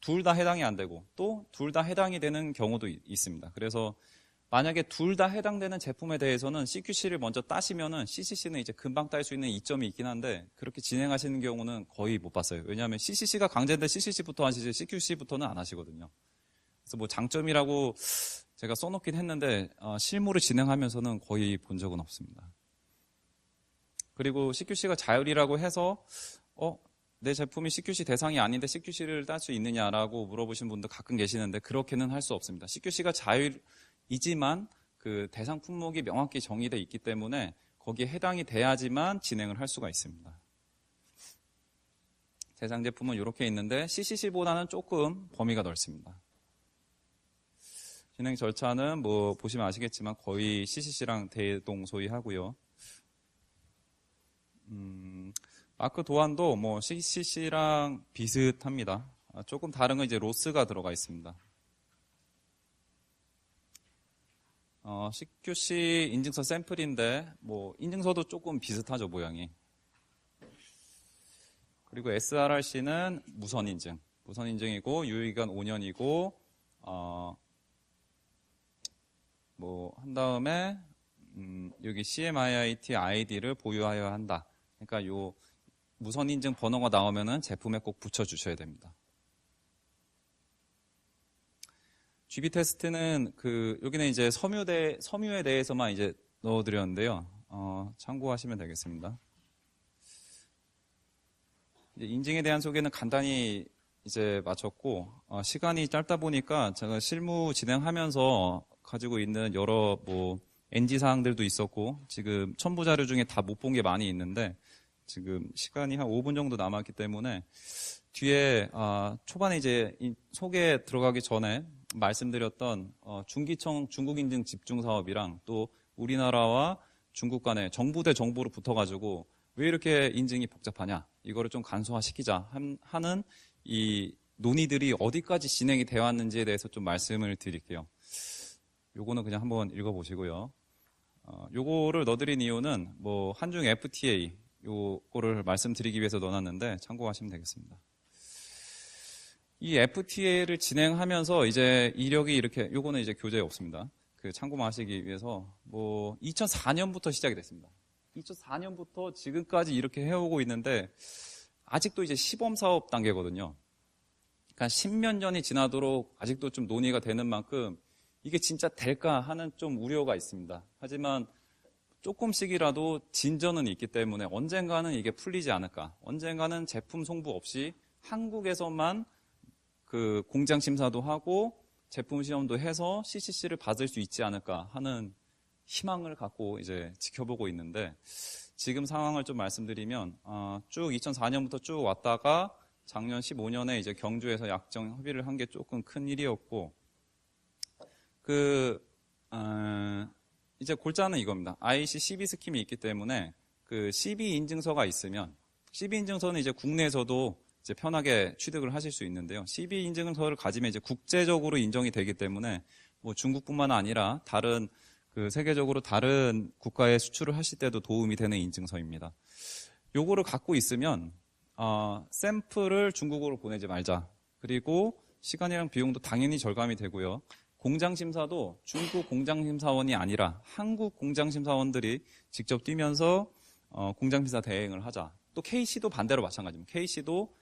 둘 다 해당이 안 되고 또 둘 다 해당이 되는 경우도 있습니다. 그래서 만약에 둘 다 해당되는 제품에 대해서는 CQC를 먼저 따시면은 CCC는 이제 금방 딸 수 있는 이점이 있긴 한데, 그렇게 진행하시는 경우는 거의 못 봤어요. 왜냐하면 CCC가 강제인데 CCC부터 하시지 CQC부터는 안 하시거든요. 그래서 뭐 장점이라고 제가 써놓긴 했는데 실무를 진행하면서는 거의 본 적은 없습니다. 그리고 CQC가 자율이라고 해서 내 제품이 CQC 대상이 아닌데 CQC를 딸 수 있느냐라고 물어보신 분도 가끔 계시는데, 그렇게는 할 수 없습니다. CQC가 자율이지만 그 대상 품목이 명확히 정의되어 있기 때문에 거기에 해당이 돼야지만 진행을 할 수가 있습니다. 대상 제품은 이렇게 있는데 CCC보다는 조금 범위가 넓습니다. 진행 절차는 뭐 보시면 아시겠지만 거의 CCC랑 대동소이하고요. 마크 도안도 뭐 CCC랑 비슷합니다. 조금 다른 건 이제 로스가 들어가 있습니다. CQC 인증서 샘플인데 뭐 인증서도 조금 비슷하죠, 모양이. 그리고 SRRC는 무선 인증이고 유효기간 5년이고 뭐 한 다음에 여기 CMIIT 아이디를 보유하여야 한다. 그러니까 요 무선 인증 번호가 나오면은 제품에 꼭 붙여 주셔야 됩니다. GB 테스트는 여기는 이제 섬유에 대해서만 이제 넣어드렸는데요. 참고하시면 되겠습니다. 이제 인증에 대한 소개는 간단히 이제 마쳤고, 시간이 짧다 보니까 제가 실무 진행하면서 가지고 있는 여러 뭐 NG 사항들도 있었고, 지금 첨부 자료 중에 다 못 본 게 많이 있는데, 지금 시간이 한 5분 정도 남았기 때문에 뒤에 초반에 이제 소개 들어가기 전에 말씀드렸던 중기청 중국인증 집중사업이랑 또 우리나라와 중국 간에 정부 대 정부로 붙어가지고 왜 이렇게 인증이 복잡하냐, 이거를 좀 간소화시키자 하는 이 논의들이 어디까지 진행이 되어 왔는지에 대해서 좀 말씀을 드릴게요. 요거는 그냥 한번 읽어보시고요. 요거를 넣어드린 이유는 뭐 한중 FTA 요거를 말씀드리기 위해서 넣어놨는데 참고하시면 되겠습니다. 이 FTA를 진행하면서 이제 이력이 이렇게, 요거는 이제 교재에 없습니다. 참고만 하시기 위해서 뭐 2004년부터 시작이 됐습니다. 2004년부터 지금까지 이렇게 해오고 있는데 아직도 이제 시범 사업 단계거든요. 그러니까 10몇 년이 지나도록 아직도 좀 논의가 되는 만큼 이게 진짜 될까 하는 좀 우려가 있습니다. 하지만 조금씩이라도 진전은 있기 때문에 언젠가는 이게 풀리지 않을까. 언젠가는 제품 송부 없이 한국에서만 공장 심사도 하고 제품 시험도 해서 CCC를 받을 수 있지 않을까 하는 희망을 갖고 이제 지켜보고 있는데, 지금 상황을 좀 말씀드리면 쭉 2004년부터 쭉 왔다가 작년 15년에 이제 경주에서 약정 협의를 한 게 조금 큰 일이었고, 이제 골자는 이겁니다. IC CB 스킴이 있기 때문에 CB 인증서가 있으면, CB 인증서는 이제 국내에서도 이제 편하게 취득을 하실 수 있는데요. CB 인증서를 가지면 이제 국제적으로 인정이 되기 때문에 뭐 중국뿐만 아니라 다른 세계적으로 다른 국가에 수출을 하실 때도 도움이 되는 인증서입니다. 요거를 갖고 있으면 샘플을 중국으로 보내지 말자. 그리고 시간이랑 비용도 당연히 절감이 되고요. 공장심사도 중국 공장심사원이 아니라 한국 공장심사원들이 직접 뛰면서 공장심사 대행을 하자. 또 KC도 반대로 마찬가지입니다. KC도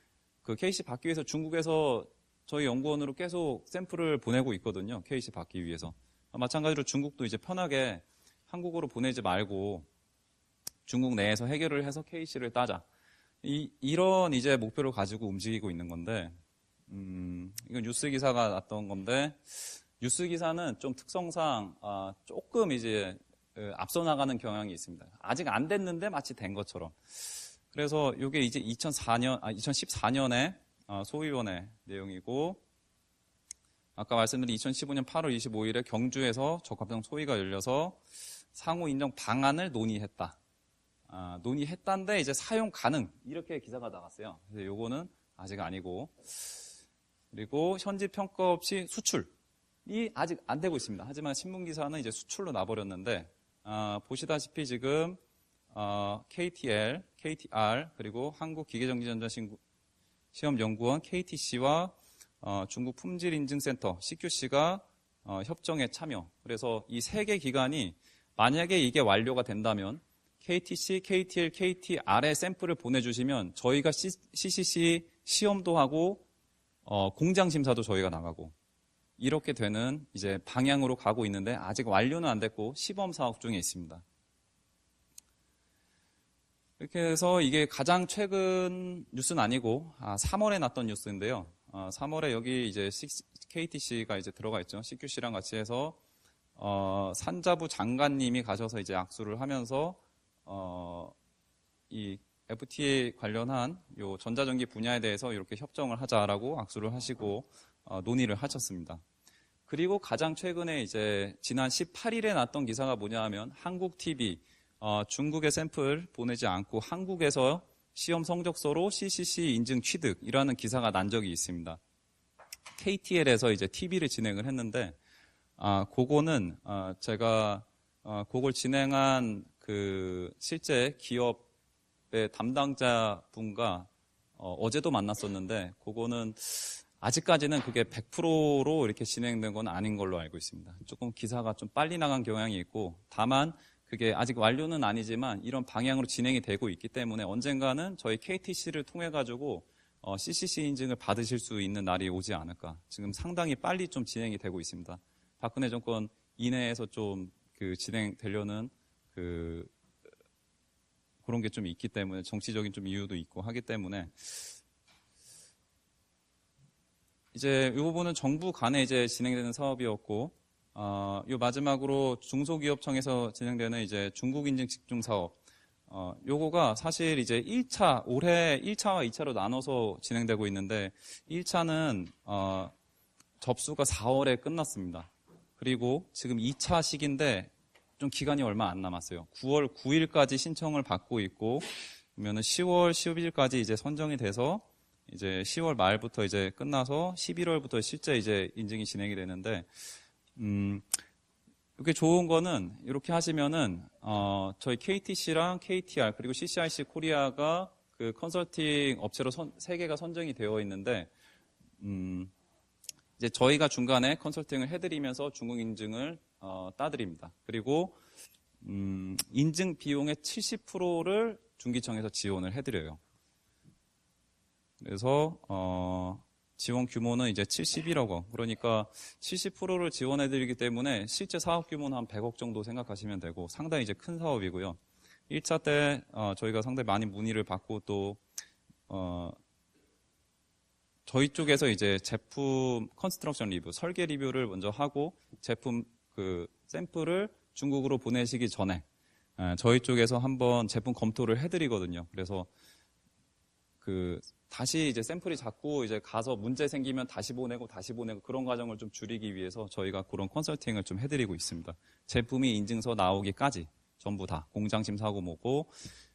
KC 받기 위해서 중국에서 저희 연구원으로 계속 샘플을 보내고 있거든요. KC 받기 위해서. 마찬가지로 중국도 이제 편하게 한국으로 보내지 말고 중국 내에서 해결을 해서 KC를 따자. 이런 이제 목표를 가지고 움직이고 있는 건데, 이건 뉴스 기사가 났던 건데, 뉴스 기사는 좀 특성상 조금 이제 앞서 나가는 경향이 있습니다. 아직 안 됐는데 마치 된 것처럼. 그래서 이게 이제 2014년에 소위원회 내용이고, 아까 말씀드린 2015년 8월 25일에 경주에서 적합성 소위가 열려서 상호 인정 방안을 논의했다. 논의했다는데 이제 사용 가능 이렇게 기사가 나갔어요. 그래서 요거는 아직 아니고, 그리고 현지 평가 없이 수출이 아직 안 되고 있습니다. 하지만 신문 기사는 이제 수출로 나버렸는데 보시다시피 지금 KTL, KTR 그리고 한국기계전기전자시험연구원 KTC와 중국 품질인증센터 CQC가 협정에 참여. 그래서 이 세 개 기관이 만약에 이게 완료가 된다면 KTC, KTL, KTR의 샘플을 보내주시면 저희가 CCC 시험도 하고 공장 심사도 저희가 나가고 이렇게 되는 이제 방향으로 가고 있는데 아직 완료는 안 됐고 시범 사업 중에 있습니다. 이렇게 해서 이게 가장 최근 뉴스는 아니고 3월에 났던 뉴스인데요. 3월에 여기 이제 KTC가 이제 들어가 있죠. CQC랑 같이 해서 산자부 장관님이 가셔서 이제 악수를 하면서 이 FTA 관련한 요 전자전기 분야에 대해서 이렇게 협정을 하자라고 악수를 하시고 논의를 하셨습니다. 그리고 가장 최근에 이제 지난 18일에 났던 기사가 뭐냐 하면 한국 TV 중국의 샘플 보내지 않고 한국에서 시험 성적서로 CCC 인증 취득이라는 기사가 난 적이 있습니다. KTL에서 이제 TV를 진행을 했는데 그거는 제가 그걸 진행한 실제 기업의 담당자 분과 어제도 만났었는데 그거는 아직까지는 그게 100%로 이렇게 진행된 건 아닌 걸로 알고 있습니다. 조금 기사가 좀 빨리 나간 경향이 있고 다만 그게 아직 완료는 아니지만 이런 방향으로 진행이 되고 있기 때문에 언젠가는 저희 KTC를 통해 가지고 CCC 인증을 받으실 수 있는 날이 오지 않을까. 지금 상당히 빨리 좀 진행이 되고 있습니다. 박근혜 정권 이내에서 좀 진행되려는 그런 게 좀 있기 때문에 정치적인 좀 이유도 있고 하기 때문에 이제 이 부분은 정부 간에 이제 진행되는 사업이었고 요 마지막으로 중소기업청에서 진행되는 이제 중국 인증 집중 사업 요거가 사실 이제 1차 올해 1차와 2차로 나눠서 진행되고 있는데 1차는 접수가 4월에 끝났습니다. 그리고 지금 2차 시기인데 좀 기간이 얼마 안 남았어요. 9월 9일까지 신청을 받고 있고, 그러면은 10월 10일까지 이제 선정이 돼서 이제 10월 말부터 이제 끝나서 11월부터 실제 이제 인증이 진행이 되는데, 이렇게 좋은 거는 이렇게 하시면은 저희 KTC랑 KTR 그리고 CCIC 코리아가 그 컨설팅 업체로 3개가 선정이 되어 있는데, 이제 저희가 중간에 컨설팅을 해드리면서 중국 인증을 따드립니다. 그리고 인증 비용의 70%를 중기청에서 지원을 해드려요. 그래서 지원 규모는 이제 71억 원. 그러니까 70%를 지원해드리기 때문에 실제 사업 규모는 한 100억 정도 생각하시면 되고 상당히 이제 큰 사업이고요. 1차 때 저희가 상당히 많이 문의를 받고 또 저희 쪽에서 이제 제품 컨스트럭션 리뷰, 설계 리뷰를 먼저 하고 제품 샘플을 중국으로 보내시기 전에 저희 쪽에서 한번 제품 검토를 해드리거든요. 그래서 다시 이제 샘플이 자꾸 이제 가서 문제 생기면 다시 보내고 그런 과정을 좀 줄이기 위해서 저희가 그런 컨설팅을 좀 해드리고 있습니다. 제품이 인증서 나오기까지 전부 다 공장 심사하고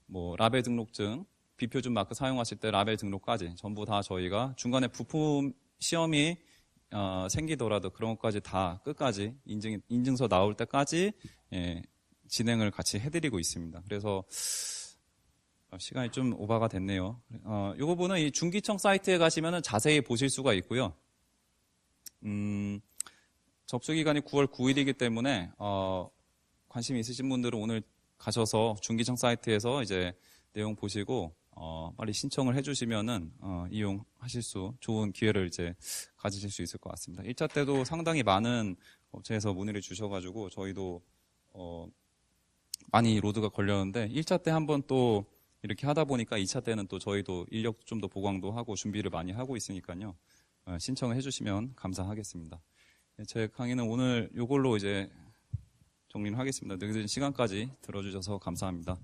뭐 라벨 등록증, 비표준 마크 사용하실 때 라벨 등록까지 전부 다 저희가 중간에 부품 시험이 생기더라도 그런 것까지 다 끝까지 인증서 나올 때까지 예, 진행을 같이 해드리고 있습니다. 그래서 시간이 좀 오바가 됐네요. 이 부분은 이 중기청 사이트에 가시면은 자세히 보실 수가 있고요. 접수기간이 9월 9일이기 때문에 관심 있으신 분들은 오늘 가셔서 중기청 사이트에서 이제 내용 보시고 빨리 신청을 해주시면은 이용하실 수 좋은 기회를 이제 가지실 수 있을 것 같습니다. 1차 때도 상당히 많은 업체에서 문의를 주셔가지고 저희도 많이 로드가 걸렸는데 1차 때 한번 또 이렇게 하다 보니까 2차 때는 또 저희도 인력 좀 더 보강도 하고 준비를 많이 하고 있으니까요. 신청을 해주시면 감사하겠습니다. 제 강의는 오늘 이걸로 이제 정리를 하겠습니다. 늦은 시간까지 들어주셔서 감사합니다.